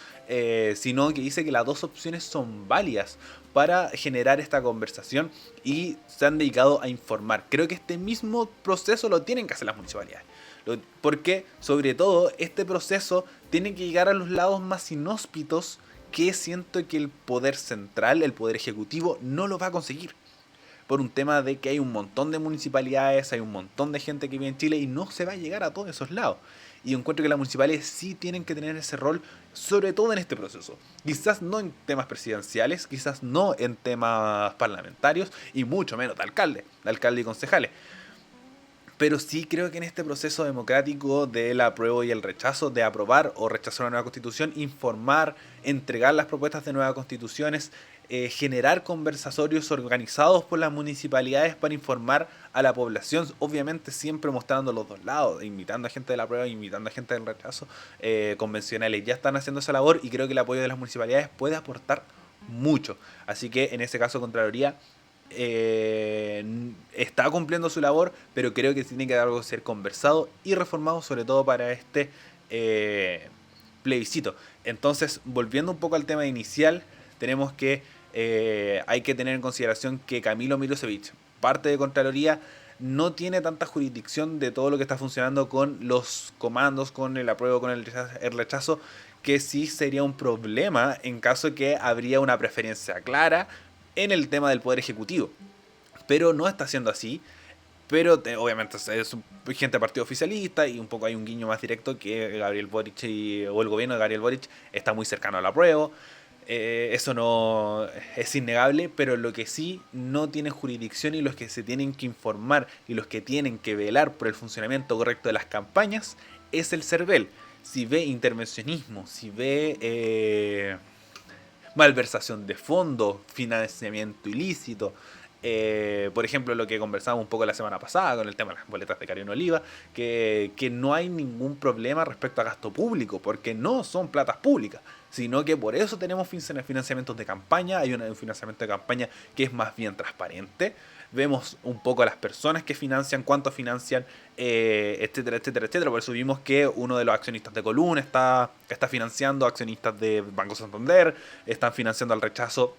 Speaker 1: sino que dice que las dos opciones son válidas para generar esta conversación, y se han dedicado a informar. Creo que este mismo proceso lo tienen que hacer las municipalidades, porque sobre todo este proceso tiene que llegar a los lados más inhóspitos que siento que el poder central, el poder ejecutivo, no lo va a conseguir. Por un tema de que hay un montón de municipalidades, hay un montón de gente que vive en Chile y no se va a llegar a todos esos lados. Y encuentro que las municipalidades sí tienen que tener ese rol, sobre todo en este proceso. Quizás no en temas presidenciales, quizás no en temas parlamentarios y mucho menos de alcalde y concejales. Pero sí creo que en este proceso democrático del apruebo y el rechazo, de aprobar o rechazar una nueva constitución, informar, entregar las propuestas de nuevas constituciones, generar conversatorios organizados por las municipalidades para informar a la población, obviamente siempre mostrando los dos lados, invitando a gente de la prueba, invitando a gente del rechazo, convencionales ya están haciendo esa labor y creo que el apoyo de las municipalidades puede aportar mucho. Así que en ese caso Contraloría está cumpliendo su labor, pero creo que tiene que dar algo que ser conversado y reformado, sobre todo para este plebiscito. Entonces, volviendo un poco al tema inicial, tenemos que hay que tener en consideración que Camilo Milosevich, parte de Contraloría, no tiene tanta jurisdicción de todo lo que está funcionando con los comandos, con el apruebo, con el rechazo, que sí sería un problema en caso que habría una preferencia clara en el tema del poder ejecutivo. Pero no está siendo así. Pero obviamente es gente de partido oficialista y un poco hay un guiño más directo que Gabriel Boric o el gobierno de Gabriel Boric está muy cercano al apruebo. Eso no es innegable, pero lo que sí no tiene jurisdicción y los que se tienen que informar y los que tienen que velar por el funcionamiento correcto de las campañas es el CERVEL. Si ve intervencionismo, si ve malversación de fondos, financiamiento ilícito, por ejemplo, lo que conversábamos un poco la semana pasada con el tema de las boletas de Carrión Oliva, que no hay ningún problema respecto a gasto público, porque no son platas públicas, sino que por eso tenemos financiamientos de campaña, hay un financiamiento de campaña que es más bien transparente, vemos un poco a las personas que financian, cuánto financian, etcétera, etcétera, etcétera. Por eso vimos que uno de los accionistas de Colún está financiando, accionistas de Banco Santander están financiando al rechazo.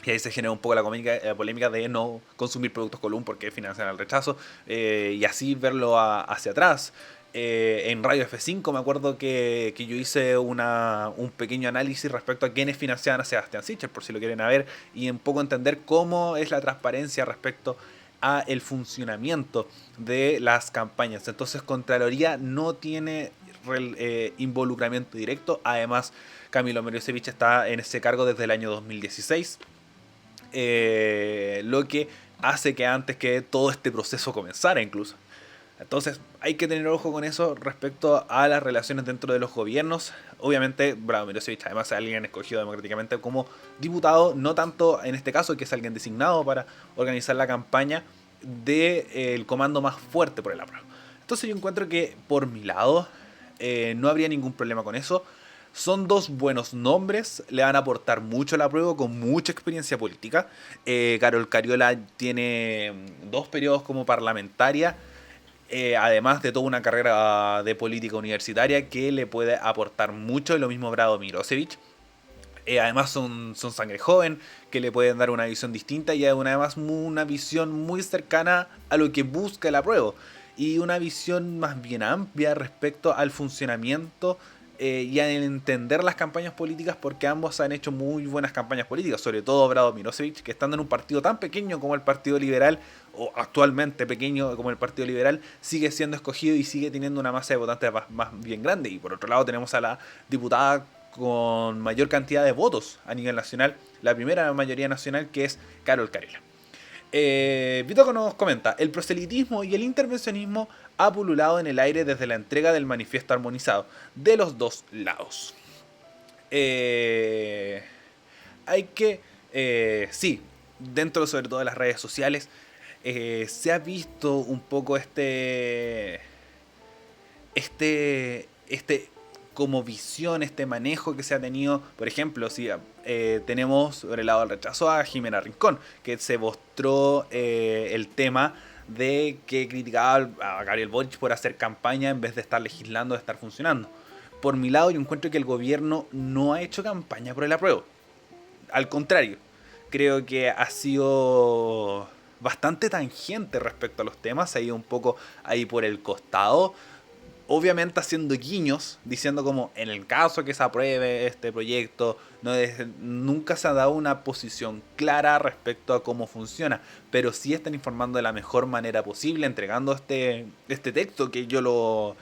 Speaker 1: Y ahí se genera un poco la polémica de no consumir productos Column porque financian el rechazo. Y así verlo hacia atrás. En Radio F5 me acuerdo que yo hice un pequeño análisis respecto a quiénes financiaban a Sebastián Sichel, por si lo quieren ver, y un poco entender cómo es la transparencia respecto a el funcionamiento de las campañas. Entonces Contraloría no tiene involucramiento directo. Además, Camilo Milosevich está en ese cargo desde el año 2016. Lo que hace que antes que todo este proceso comenzara incluso. Entonces hay que tener ojo con eso respecto a las relaciones dentro de los gobiernos. Obviamente Bravo Milosevich además es alguien escogido democráticamente como diputado, no tanto en este caso que es alguien designado para organizar la campaña del comando más fuerte por el apruebo. Entonces yo encuentro que por mi lado no habría ningún problema con eso. Son dos buenos nombres, le van a aportar mucho a la prueba con mucha experiencia política. Carol Cariola tiene 2 periodos como parlamentaria, además de toda una carrera de política universitaria que le puede aportar mucho, y lo mismo Brado Milosevich. Además son sangre joven, que le pueden dar una visión distinta y además una visión muy cercana a lo que busca el apruebo. Y una visión más bien amplia respecto al funcionamiento y a entender las campañas políticas, porque ambos han hecho muy buenas campañas políticas, sobre todo Brado Milosevich, que estando en un partido tan pequeño como el Partido Liberal, o actualmente pequeño como el Partido Liberal, sigue siendo escogido y sigue teniendo una masa de votantes más bien grande. Y por otro lado tenemos a la diputada con mayor cantidad de votos a nivel nacional, la primera mayoría nacional, que es Carol Cariola. Vitoco nos comenta: el proselitismo y el intervencionismo ha pululado en el aire desde la entrega del manifiesto armonizado de los dos lados. Hay que, sí, dentro sobre todo de las redes sociales, se ha visto un poco este como visión, este manejo que se ha tenido. Por ejemplo, si tenemos sobre el lado del rechazo a Jimena Rincón, que se mostró el tema de que criticaba a Gabriel Boric por hacer campaña en vez de estar legislando, de estar funcionando. Por mi lado, yo encuentro que el gobierno no ha hecho campaña por el apruebo. Al contrario, creo que ha sido bastante tangente respecto a los temas, ha ido un poco ahí por el costado. obviamente haciendo guiños, diciendo como en el caso que se apruebe este proyecto, nunca se ha dado una posición clara respecto a cómo funciona, pero sí están informando de la mejor manera posible, entregando este texto que yo no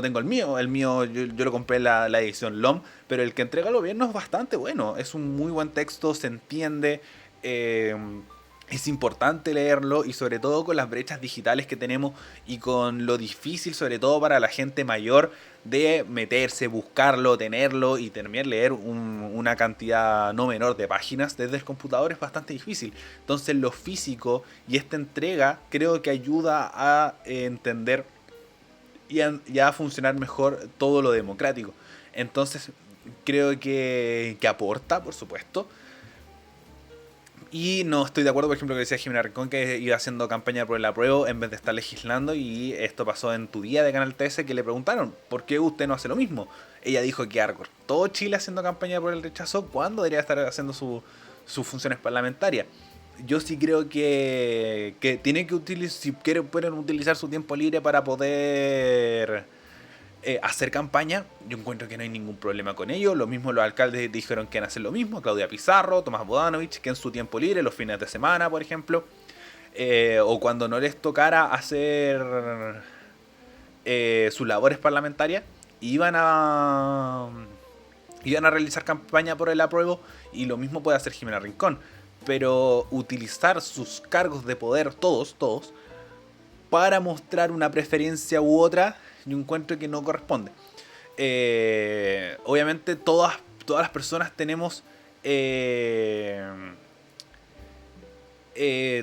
Speaker 1: tengo el mío yo lo compré en la edición LOM, pero el que entrega el gobierno es bastante bueno, es un muy buen texto, se entiende. eh, es importante leerlo, y sobre todo con las brechas digitales que tenemos y con lo difícil, sobre todo para la gente mayor, de meterse, buscarlo, tenerlo y también leer una cantidad no menor de páginas desde el computador es bastante difícil. Entonces lo físico y esta entrega creo que ayuda a entender y a funcionar mejor todo lo democrático. Entonces creo que aporta, por supuesto. Y no estoy de acuerdo, por ejemplo, que decía Jimena Rincón que iba haciendo campaña por el apruebo en vez de estar legislando. Y esto pasó en Tu Día de Canal 13, que le preguntaron, ¿por qué usted no hace lo mismo? Ella dijo que ahora todo Chile haciendo campaña por el rechazo, ¿cuándo debería estar haciendo sus funciones parlamentarias? Yo sí creo que tienen que utilizar, si quieren, pueden utilizar su tiempo libre para poder hacer campaña. Yo encuentro que no hay ningún problema con ello. Lo mismo los alcaldes dijeron que van a hacer lo mismo. Claudia Pizarro, Tomás Bodanovich, que en su tiempo libre, los fines de semana, por ejemplo, o cuando no les tocara hacer sus labores parlamentarias, iban a realizar campaña por el apruebo, y lo mismo puede hacer Jimena Rincón. Pero utilizar sus cargos de poder, todos, para mostrar una preferencia u otra, yo encuentro que no corresponde. Obviamente todas las personas tenemos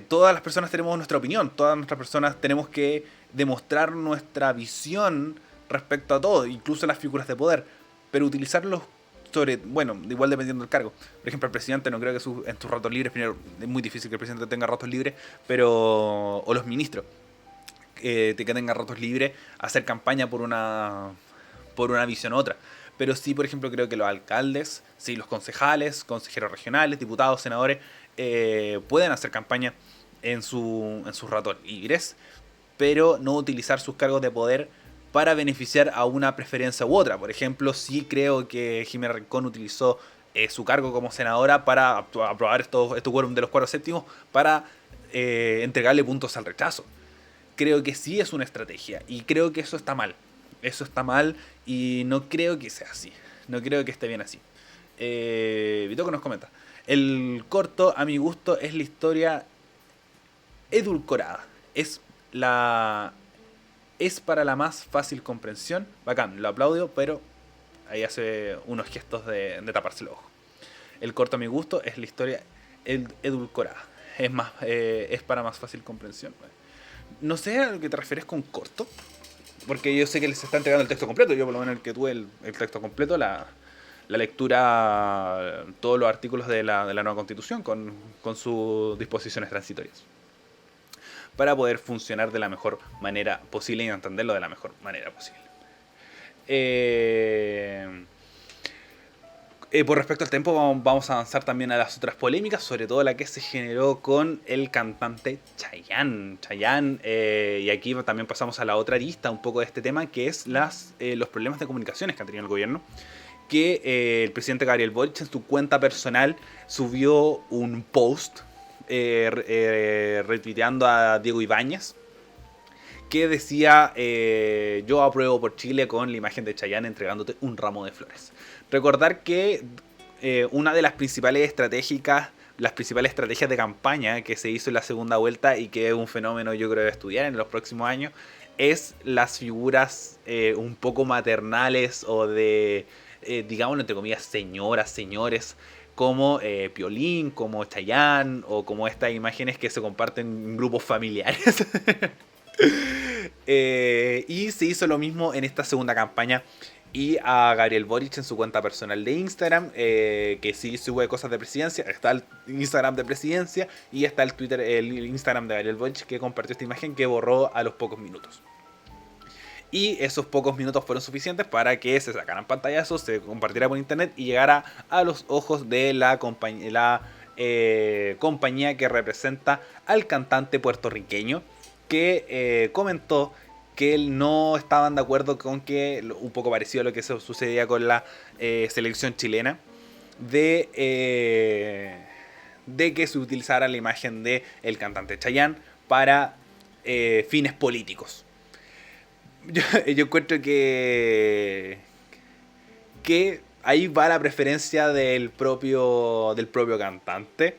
Speaker 1: todas las personas tenemos nuestra opinión, todas nuestras personas tenemos que demostrar nuestra visión respecto a todo, incluso las figuras de poder, pero utilizarlos bueno, igual dependiendo del cargo. Por ejemplo, el presidente, no creo que en sus ratos libres, primero, es muy difícil que el presidente tenga ratos libres, pero o los ministros, que tengan ratos libres, hacer campaña por una visión u otra. Pero sí, por ejemplo, creo que los alcaldes, sí, los concejales, consejeros regionales, diputados, senadores, pueden hacer campaña en sus ratos libres, pero no utilizar sus cargos de poder para beneficiar a una preferencia u otra. Por ejemplo, sí creo que Jimena Rincón utilizó su cargo como senadora para aprobar estos quórum de los 4/7 para entregarle puntos al rechazo. Creo que sí es una estrategia, y creo que eso está mal. Eso está mal, y no creo que sea así. No creo que esté bien así. Vito que nos comenta. El corto, a mi gusto, es la historia edulcorada. Es para la más fácil comprensión. Bacán, lo aplaudo, pero ahí hace unos gestos de taparse el ojo. El corto, a mi gusto, es la historia edulcorada. Es para más fácil comprensión. No sé a lo que te refieres con corto, porque yo sé que les está entregando el texto completo. Yo por lo menos el que tuve el texto completo, la lectura, todos los artículos de la nueva constitución con sus disposiciones transitorias, para poder funcionar de la mejor manera posible y entenderlo de la mejor manera posible. Por respecto al tiempo, vamos a avanzar también a las otras polémicas, sobre todo la que se generó con el cantante Chayanne. Y aquí también pasamos a la otra arista un poco de este tema, que es los problemas de comunicaciones que ha tenido el gobierno. Que el presidente Gabriel Boric en su cuenta personal subió un post retuiteando a Diego Ibáñez, que decía: yo apruebo por Chile, con la imagen de Chayanne entregándote un ramo de flores. Recordar que una de las principales estrategias de campaña que se hizo en la segunda vuelta, y que es un fenómeno yo creo de estudiar en los próximos años, es las figuras un poco maternales, o de, digámoslo entre comillas, señoras, señores, como Piolín, como Chayanne, o como estas imágenes que se comparten en grupos familiares. Y se hizo lo mismo en esta segunda campaña. Y a Gabriel Boric en su cuenta personal de Instagram, que sí sube cosas de presidencia. Está el Instagram de presidencia, y está el Instagram de Gabriel Boric, que compartió esta imagen, que borró a los pocos minutos. Y esos pocos minutos fueron suficientes para que se sacaran pantallazos, se compartiera por internet y llegara a los ojos de la compañía que representa al cantante puertorriqueño, que comentó que no estaban de acuerdo con que, un poco parecido a lo que sucedía con la selección chilena, de que se utilizara la imagen del cantante Chayanne para fines políticos. Yo encuentro que ahí va la preferencia del propio cantante.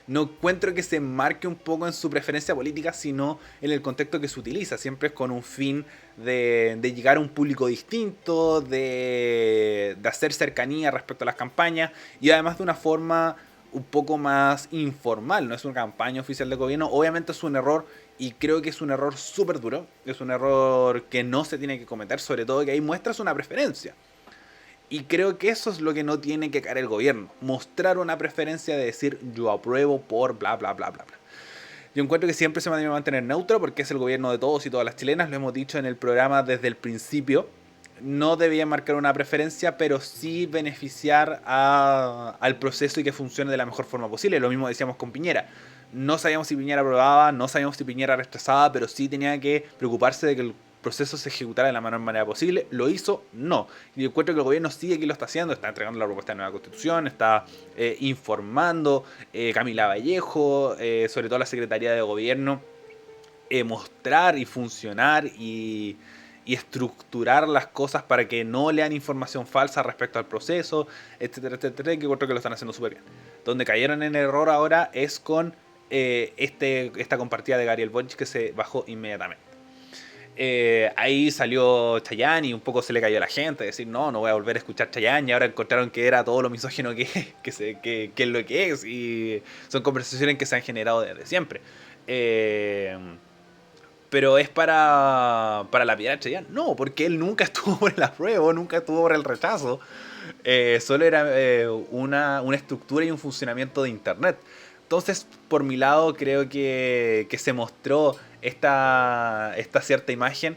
Speaker 1: No encuentro que se marque un poco en su preferencia política, sino en el contexto que se utiliza. Siempre es con un fin de llegar a un público distinto, de hacer cercanía respecto a las campañas y además de una forma un poco más informal. No es una campaña oficial de gobierno. Obviamente es un error y creo que es un error súper duro. Es un error que no se tiene que cometer, sobre todo que ahí muestras una preferencia. Y creo que eso es lo que no tiene que caer el gobierno. Mostrar una preferencia de decir yo apruebo por bla bla bla bla bla. Yo encuentro que siempre se debe mantener neutro porque es el gobierno de todos y todas las chilenas. Lo hemos dicho en el programa desde el principio. No debía marcar una preferencia, pero sí beneficiar al proceso y que funcione de la mejor forma posible. Lo mismo decíamos con Piñera. No sabíamos si Piñera aprobaba, no sabíamos si Piñera rechazaba, pero sí tenía que preocuparse de que el proceso se ejecutara de la mejor manera posible. ¿Lo hizo? No. Y yo encuentro que el gobierno sigue que lo está haciendo, está entregando la propuesta de nueva constitución, está informando, Camila Vallejo, sobre todo la Secretaría de Gobierno, mostrar y funcionar y estructurar las cosas para que no lean información falsa respecto al proceso, etcétera, etcétera, que creo que lo están haciendo súper bien. Donde cayeron en error ahora es con esta compartida de Gabriel Boric que se bajó inmediatamente. Ahí salió Chayanne y un poco se le cayó a la gente, decir no voy a volver a escuchar Chayanne, y ahora encontraron que era todo lo misógino que es lo que es, y son conversaciones que se han generado desde siempre. Pero es para lapidar a Chayanne. No, porque él nunca estuvo por el apruebo, nunca estuvo por el rechazo. Solo era una estructura y un funcionamiento de internet. Entonces, por mi lado, creo que se mostró esta cierta imagen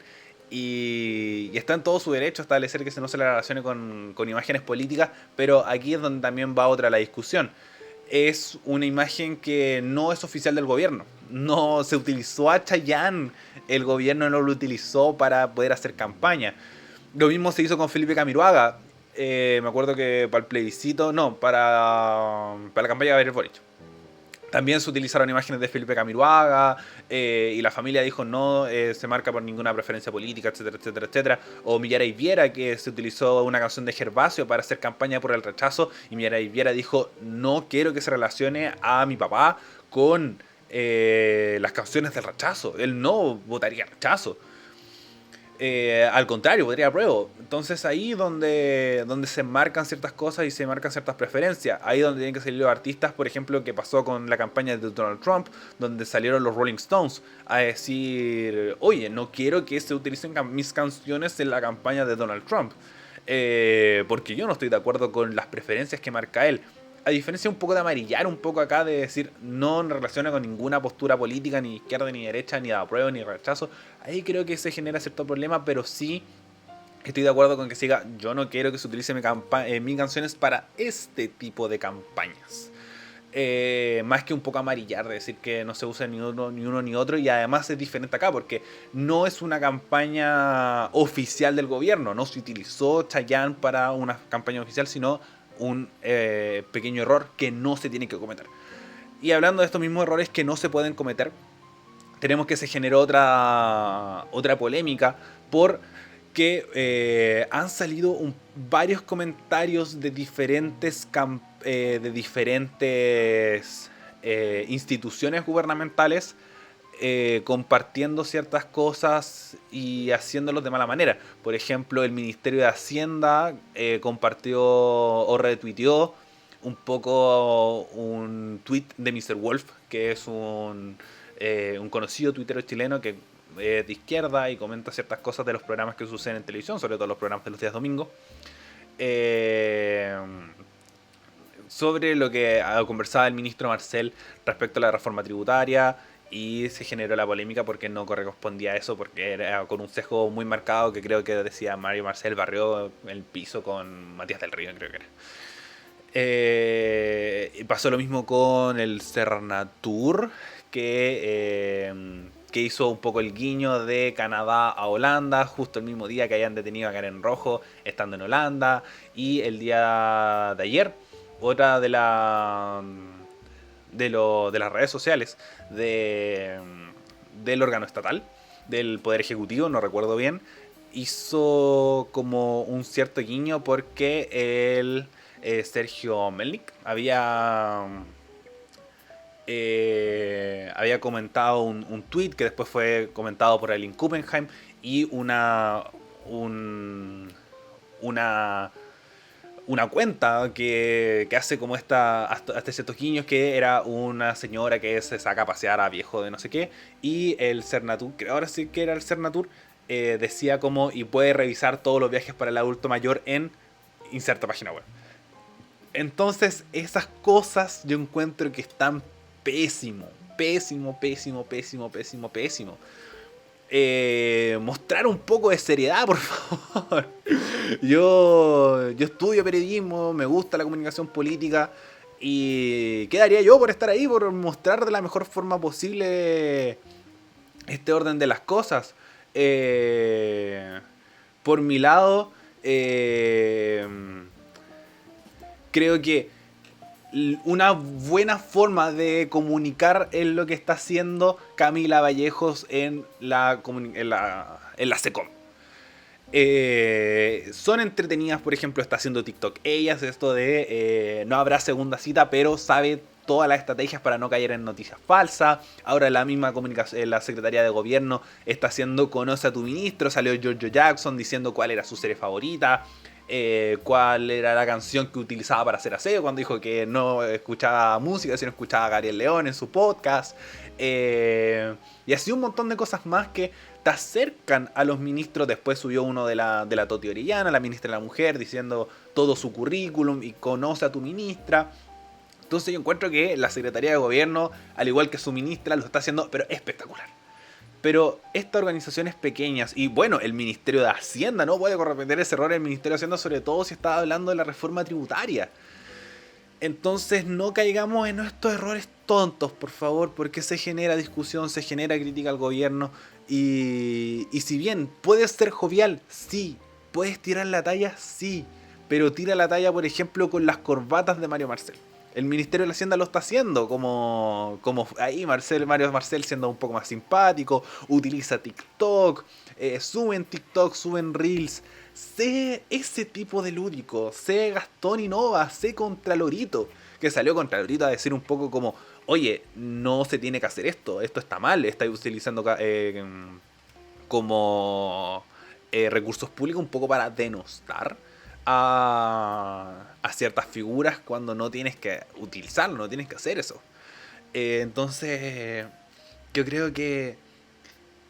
Speaker 1: y está en todo su derecho a establecer que no se le relacione con imágenes políticas, pero aquí es donde también va otra la discusión. Es una imagen que no es oficial del gobierno. No se utilizó a Chayanne, el gobierno no lo utilizó para poder hacer campaña. Lo mismo se hizo con Felipe Camiroaga. Me acuerdo que para el plebiscito, no, para la campaña de Gabriel Boric. También se utilizaron imágenes de Felipe Camiroaga y la familia dijo no se marca por ninguna preferencia política, etcétera, etcétera, etcétera. O Millara Viera, que se utilizó una canción de Gervasio para hacer campaña por el rechazo y Millara Viera dijo no quiero que se relacione a mi papá con las canciones del rechazo. Él no votaría rechazo. Al contrario, podría apruebo. Entonces ahí donde se marcan ciertas cosas y se marcan ciertas preferencias. Ahí donde tienen que salir los artistas, por ejemplo, que pasó con la campaña de Donald Trump, donde salieron los Rolling Stones a decir, oye, no quiero que se utilicen mis canciones en la campaña de Donald Trump. Porque yo no estoy de acuerdo con las preferencias que marca él. A diferencia un poco de amarillar un poco acá, de decir no en relación con ninguna postura política, ni izquierda ni derecha, ni de apruebo ni rechazo, ahí creo que se genera cierto problema, pero sí estoy de acuerdo con que siga, yo no quiero que se utilice mis canciones para este tipo de campañas. Más que un poco amarillar, de decir que no se usa ni uno ni otro, y además es diferente acá porque no es una campaña oficial del gobierno, no se utilizó Chayanne para una campaña oficial, sino un pequeño error que no se tiene que cometer. Y hablando de estos mismos errores que no se pueden cometer, tenemos que se generó otra polémica porque han salido varios comentarios de diferentes instituciones gubernamentales compartiendo ciertas cosas y haciéndolos de mala manera. Por ejemplo, el Ministerio de Hacienda compartió o retuiteó un poco un tweet de Mr. Wolf, que es un conocido tuitero chileno que es de izquierda y comenta ciertas cosas de los programas que suceden en televisión, sobre todo los programas de los días domingos. Sobre lo que conversaba el ministro Marcel respecto a la reforma tributaria, y se generó la polémica porque no correspondía a eso, porque era con un sesgo muy marcado que creo que decía Mario Marcel barrió el piso con Matías del Río, creo que era. Pasó lo mismo con el Cernatur, que que hizo un poco el guiño de Canadá a Holanda, justo el mismo día que hayan detenido a Karen Rojo estando en Holanda. Y el día de ayer, otra de las redes sociales del órgano estatal, del Poder Ejecutivo, no recuerdo bien, hizo como un cierto guiño porque el Sergio Melnik había comentado un tweet que después fue comentado por Eileen Kuppenheim y una cuenta que hace como hasta ciertos guiños, que era una señora que se saca a pasear a viejo de no sé qué, y el Cernatur, que ahora sí que era el Cernatur, decía como, y puede revisar todos los viajes para el adulto mayor en inserta página web. Entonces esas cosas yo encuentro que están pésimo, pésimo, pésimo, pésimo, pésimo, pésimo. Mostrar un poco de seriedad, por favor. Yo estudio periodismo, me gusta la comunicación política, y ¿qué daría yo por estar ahí, por mostrar de la mejor forma posible este orden de las cosas? Por mi lado, creo que una buena forma de comunicar es lo que está haciendo Camila Vallejos en la SECOM. Son entretenidas, por ejemplo, está haciendo TikTok. Ella hace esto de no habrá segunda cita, pero sabe todas las estrategias para no caer en noticias falsas. Ahora la misma comunicación, la Secretaría de Gobierno está haciendo Conoce a tu ministro. Salió Giorgio Jackson diciendo cuál era su serie favorita, cuál era la canción que utilizaba para hacer aseo, cuando dijo que no escuchaba música, sino escuchaba a Gabriel León en su podcast. Y así un montón de cosas más que te acercan a los ministros. Después subió uno de la Toti Orellana, la ministra de la Mujer, diciendo todo su currículum y conoce a tu ministra. Entonces yo encuentro que la Secretaría de Gobierno, al igual que su ministra, lo está haciendo pero espectacular. Pero estas organizaciones pequeñas, y bueno, el Ministerio de Hacienda no puede cometer ese error, el Ministerio de Hacienda, sobre todo si está hablando de la reforma tributaria. Entonces no caigamos en estos errores tontos, por favor, porque se genera discusión, se genera crítica al gobierno. Y si bien puedes ser jovial, sí, puedes tirar la talla, sí, pero tira la talla, por ejemplo, con las corbatas de Mario Marcel. El Ministerio de la Hacienda lo está haciendo, como ahí Mario Marcel siendo un poco más simpático, utiliza TikTok, suben TikTok, suben Reels. Sé ese tipo de lúdico, sé Gastón Innova, sé Contralorito, que salió Contralorito a decir un poco como, oye, no se tiene que hacer esto está mal, estáis utilizando como recursos públicos un poco para denostar a ciertas figuras cuando no tienes que utilizarlo, no tienes que hacer eso. Entonces, yo creo que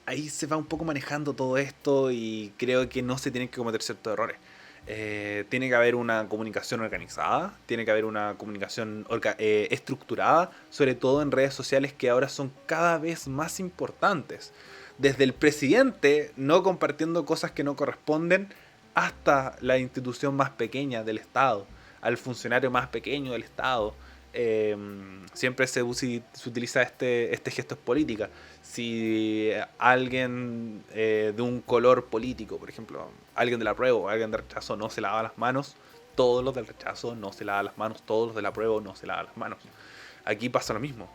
Speaker 1: ahí se va un poco manejando todo esto, y creo que no se tienen que cometer ciertos errores. Tiene que haber una comunicación organizada, tiene que haber una comunicación estructurada, sobre todo en redes sociales que ahora son cada vez más importantes. Desde el presidente no compartiendo cosas que no corresponden, hasta la institución más pequeña del Estado, al funcionario más pequeño del Estado. Siempre se utiliza este gesto en política. Si alguien de un color político, por ejemplo, alguien del apruebo o alguien del rechazo no se lava las manos, todos los del rechazo no se lavan las manos, todos los del apruebo no se lavan las manos. Aquí pasa lo mismo.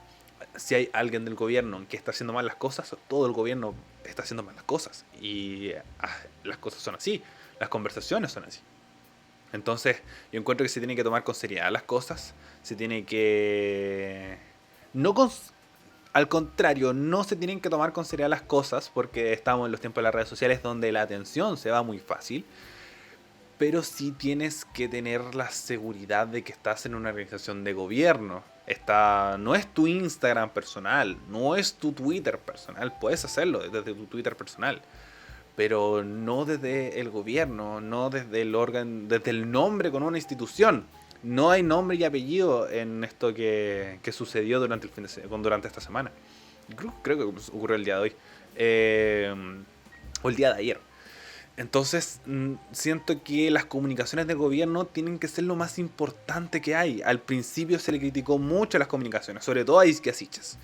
Speaker 1: Si hay alguien del gobierno que está haciendo mal las cosas, todo el gobierno está haciendo mal las cosas. Y las cosas son así, las conversaciones son así. Entonces yo encuentro que se tiene que tomar con seriedad las cosas, se tiene que... No con... Al contrario, no se tienen que tomar con seriedad las cosas, porque estamos en los tiempos de las redes sociales donde la atención se va muy fácil, pero sí tienes que tener la seguridad de que estás en una organización de gobierno. No es tu Instagram personal, no es tu Twitter personal, puedes hacerlo desde tu Twitter personal, pero no desde el gobierno, no desde el órgano, desde el nombre con una institución. No hay nombre y apellido en esto que sucedió durante esta semana. Creo que ocurrió el día de hoy. O el día de ayer. Entonces, siento que las comunicaciones del gobierno tienen que ser lo más importante que hay. Al principio se le criticó mucho a las comunicaciones, sobre todo a Isquia Siches.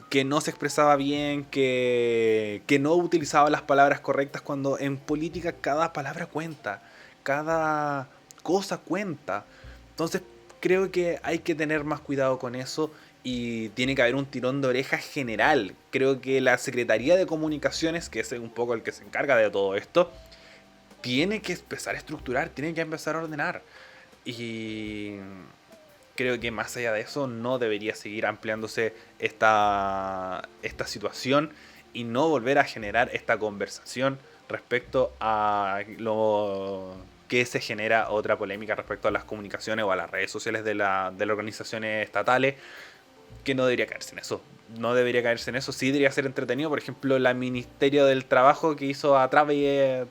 Speaker 1: que no se expresaba bien, que no utilizaba las palabras correctas, cuando en política cada palabra cuenta, cada cosa cuenta. Entonces creo que hay que tener más cuidado con eso y tiene que haber un tirón de orejas general. Creo que la Secretaría de Comunicaciones, que es un poco el que se encarga de todo esto, tiene que empezar a estructurar, tiene que empezar a ordenar. Y creo que más allá de eso no debería seguir ampliándose esta situación y no volver a generar esta conversación respecto a lo que se genera otra polémica respecto a las comunicaciones o a las redes sociales de las organizaciones estatales, que no debería caerse en eso. No debería caerse en eso, sí debería ser entretenido. Por ejemplo, la Ministerio del Trabajo que hizo a través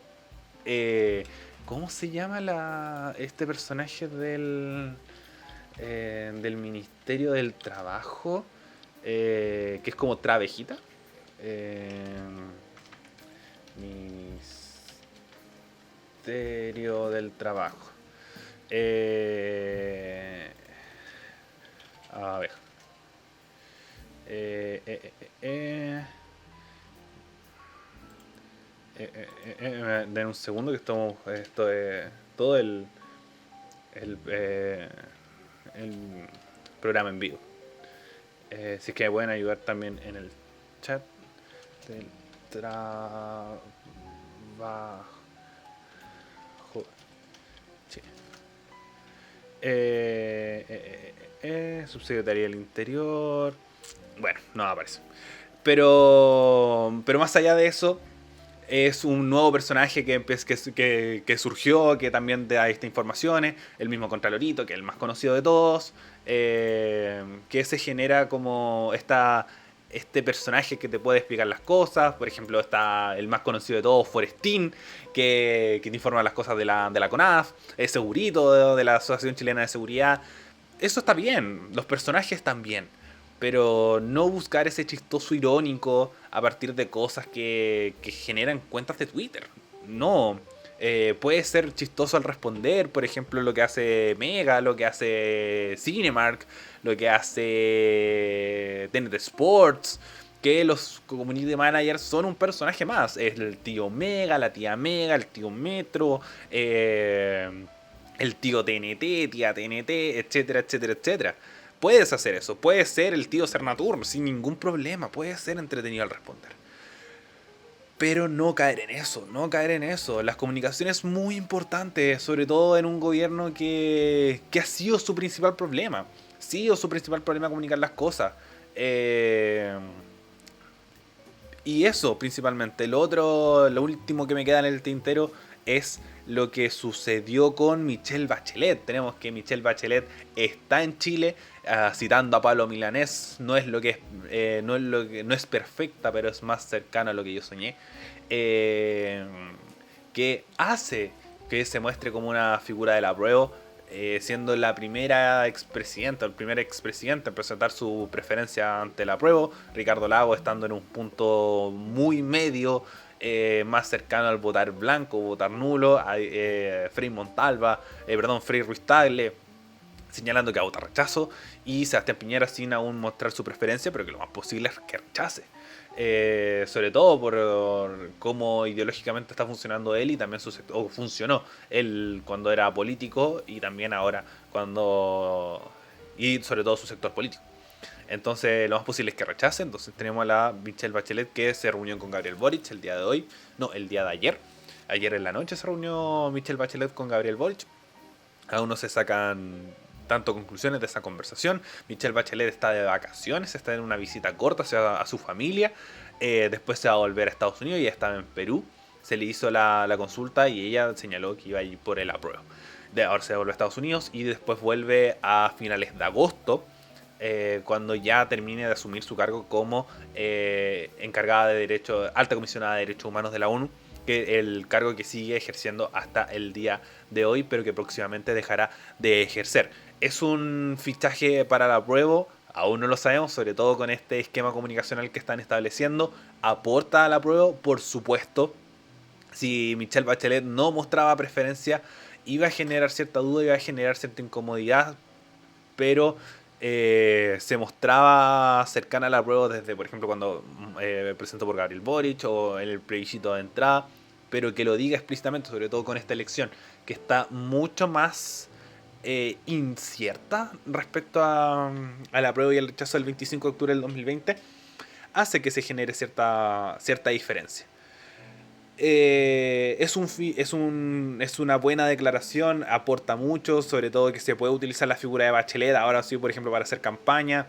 Speaker 1: ¿cómo se llama este personaje del Ministerio del Trabajo? Que es como Travejita. Ministerio del Trabajo. A ver. Den un segundo que esto es todo el programa en vivo. Si es que me pueden ayudar también en el chat del trabajo. Sí. Subsecretaría del Interior. Bueno, no aparece. Pero más allá de eso, es un nuevo personaje que surgió, que también da estas informaciones, el mismo Contralorito, que es el más conocido de todos, que se genera como este personaje que te puede explicar las cosas. Por ejemplo, está el más conocido de todos, Forestín, que te informa las cosas de la CONAF, es Segurito de la Asociación Chilena de Seguridad. Eso está bien, los personajes están bien, pero no buscar ese chistoso irónico a partir de cosas que generan cuentas de Twitter. No. Puede ser chistoso al responder, por ejemplo, lo que hace Mega, lo que hace Cinemark, lo que hace TNT Sports, que los community managers son un personaje más. Es el tío Mega, la tía Mega, el tío Metro, el tío TNT, tía TNT, etcétera, etcétera, etcétera. Puedes hacer eso, puedes ser el tío Cernaturno sin ningún problema, puede ser entretenido al responder. Pero no caer en eso, no caer en eso. Las comunicaciones es muy importante, sobre todo en un gobierno que ha sido su principal problema. Ha sido su principal problema comunicar las cosas. Y eso principalmente. Lo último que me queda en el tintero es lo que sucedió con Michelle Bachelet. Tenemos que Michelle Bachelet está en Chile, citando a Pablo Milanés, no es no es perfecta, pero es más cercana a lo que yo soñé. Que hace que se muestre como una figura del apruebo, siendo la primera expresidenta, el primer expresidente en presentar su preferencia ante el apruebo. Ricardo Lago estando en un punto muy medio, más cercano al votar blanco, votar nulo. Frei Montalva, Frei Ruiz Tagle, señalando que va a votar rechazo, y Sebastián Piñera sin aún mostrar su preferencia, pero que lo más posible es que rechace. Sobre todo por cómo ideológicamente está funcionando él y también su sector, o funcionó él cuando era político y también ahora y sobre todo su sector político. Entonces lo más posible es que rechace. Entonces tenemos a la Michelle Bachelet, que se reunió con Gabriel Boric el día de hoy, no, el día de ayer en la noche se reunió Michelle Bachelet con Gabriel Boric. Aún no se sacan tanto conclusiones de esa conversación. Michelle Bachelet está de vacaciones, está en una visita corta a su familia. Después se va a volver a Estados Unidos y estaba en Perú. Se le hizo la consulta y ella señaló que iba a ir por el apruebo. Ahora se vuelve a Estados Unidos y después vuelve a finales de agosto, cuando ya termine de asumir su cargo como encargada de derecho, alta comisionada de derechos humanos de la ONU, que el cargo que sigue ejerciendo hasta el día de hoy, pero que próximamente dejará de ejercer. Es un fichaje para la prueba, aún no lo sabemos, sobre todo con este esquema comunicacional que están estableciendo. ¿Aporta a la prueba? Por supuesto. Si Michelle Bachelet no mostraba preferencia, iba a generar cierta duda, iba a generar cierta incomodidad, pero se mostraba cercana a la prueba desde, por ejemplo, cuando presentó por Gabriel Boric o en el plebiscito de entrada, pero que lo diga explícitamente, sobre todo con esta elección, que está mucho más incierta respecto a la prueba y el rechazo del 25 de octubre del 2020, hace que se genere cierta diferencia. Es una buena declaración, aporta mucho, sobre todo que se puede utilizar la figura de Bachelet, ahora sí, por ejemplo, para hacer campaña.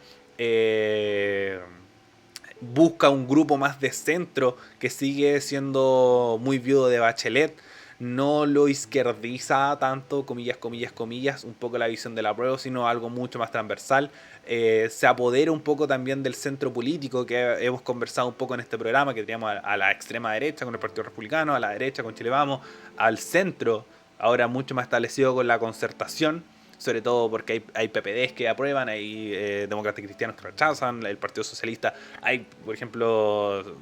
Speaker 1: Busca un grupo más de centro que sigue siendo muy viudo de Bachelet. No lo izquierdiza tanto, comillas, comillas, comillas, un poco la visión de la prueba, sino algo mucho más transversal. Se apodera un poco también del centro político que hemos conversado un poco en este programa, que teníamos a la extrema derecha con el Partido Republicano, a la derecha con Chile Vamos, al centro, ahora mucho más establecido con la concertación, sobre todo porque hay PPDs que aprueban, hay demócratas cristianos que rechazan, el Partido Socialista, hay, por ejemplo,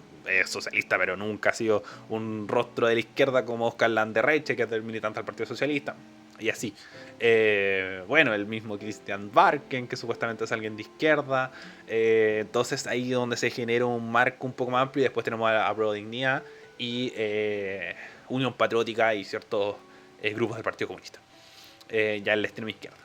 Speaker 1: socialista, pero nunca ha sido un rostro de la izquierda como Oscar Landerreche, que es del militante del Partido Socialista, y así. Bueno, el mismo Christian Barken, que supuestamente es alguien de izquierda. Entonces ahí es donde se genera un marco un poco más amplio, y después tenemos a Pro Dignidad y Unión Patriótica y ciertos grupos del Partido Comunista. Ya en la extrema izquierda.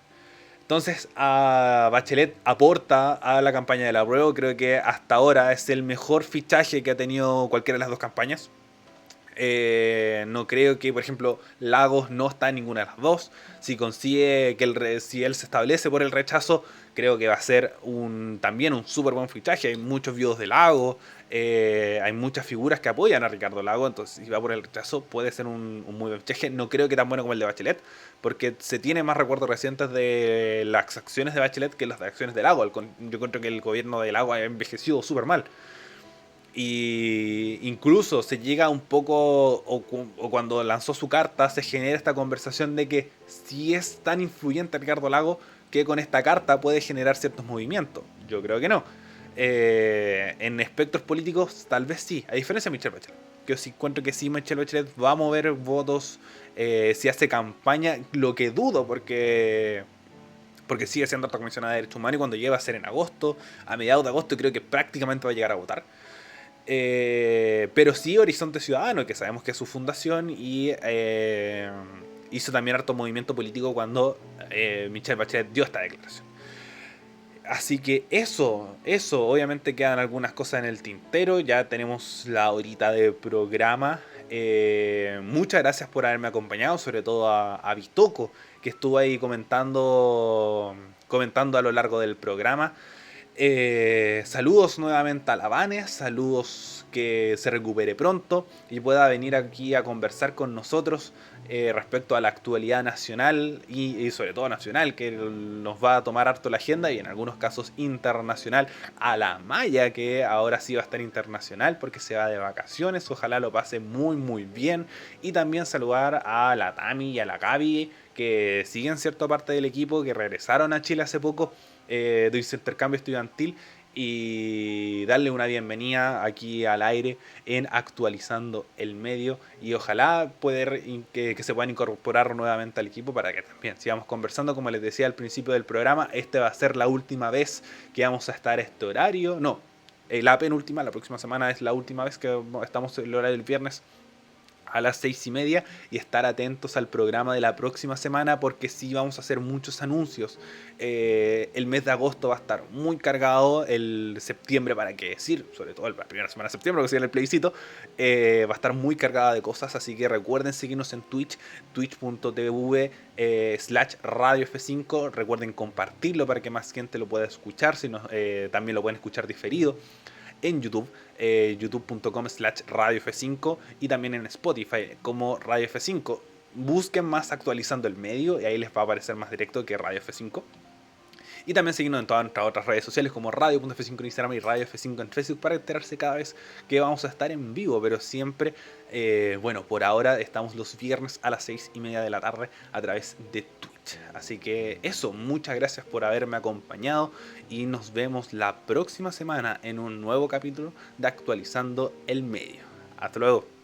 Speaker 1: Entonces, Bachelet aporta a la campaña de la prueba. Creo que hasta ahora es el mejor fichaje que ha tenido cualquiera de las dos campañas. No creo que, por ejemplo, Lagos no está en ninguna de las dos. Si consigue que si él se establece por el rechazo, creo que va a ser también un súper buen fichaje. Hay muchos viudos de Lagos, hay muchas figuras que apoyan a Ricardo Lagos, entonces si va por el rechazo puede ser un muy buen fichaje. No creo que tan bueno como el de Bachelet, porque se tiene más recuerdos recientes de las acciones de Bachelet que las acciones de Lagos. Yo creo que el gobierno de Lagos ha envejecido súper mal. Y incluso se llega un poco, o cuando lanzó su carta, se genera esta conversación de que si es tan influyente Ricardo Lago, que con esta carta puede generar ciertos movimientos. Yo creo que no. En espectros políticos, tal vez sí, a diferencia de Michelle Bachelet. Yo sí encuentro que sí, Michelle Bachelet va a mover votos si hace campaña, lo que dudo, porque sigue siendo alta comisionada de derechos humanos, y cuando llegue a ser en agosto, a mediados de agosto, creo que prácticamente va a llegar a votar. Pero sí Horizonte Ciudadano, que sabemos que es su fundación, y hizo también harto movimiento político cuando Michelle Bachelet dio esta declaración. Así que eso, obviamente quedan algunas cosas en el tintero, ya tenemos la horita de programa. Muchas gracias por haberme acompañado, sobre todo a Bitoco, que estuvo ahí comentando a lo largo del programa. Saludos nuevamente a Lavanes, saludos, que se recupere pronto y pueda venir aquí a conversar con nosotros respecto a la actualidad nacional y sobre todo nacional, que nos va a tomar harto la agenda, y en algunos casos internacional, a la Maya, que ahora sí va a estar internacional porque se va de vacaciones. Ojalá lo pase muy muy bien, y también saludar a la Tami y a la Gaby, que siguen cierta parte del equipo, que regresaron a Chile hace poco de ese intercambio estudiantil, y darle una bienvenida aquí al aire en Actualizando el Medio, y ojalá poder que se puedan incorporar nuevamente al equipo para que también sigamos conversando. Como les decía al principio del programa, este va a ser la última vez que vamos a estar a este horario. No, la penúltima, la próxima semana es la última vez que estamos en el horario del viernes a las 6:30, y estar atentos al programa de la próxima semana, porque sí vamos a hacer muchos anuncios. El mes de agosto va a estar muy cargado, el septiembre, para qué decir, sobre todo la primera semana de septiembre, que sería el plebiscito, va a estar muy cargada de cosas. Así que recuerden seguirnos en Twitch, twitch.tv /Radio F5. Recuerden compartirlo para que más gente lo pueda escuchar, también lo pueden escuchar diferido en YouTube, youtube.com/Radio F5, y también en Spotify como Radio F5. Busquen más Actualizando el Medio y ahí les va a aparecer más directo que Radio F5. Y también seguirnos en todas nuestras otras redes sociales como Radio.f5 en Instagram y Radio F5 en Facebook, para enterarse cada vez que vamos a estar en vivo. Pero siempre, bueno, por ahora estamos los viernes a las 6:30 de la tarde a través de Twitch. Así que eso, muchas gracias por haberme acompañado, y nos vemos la próxima semana en un nuevo capítulo de Actualizando el Medio. Hasta luego.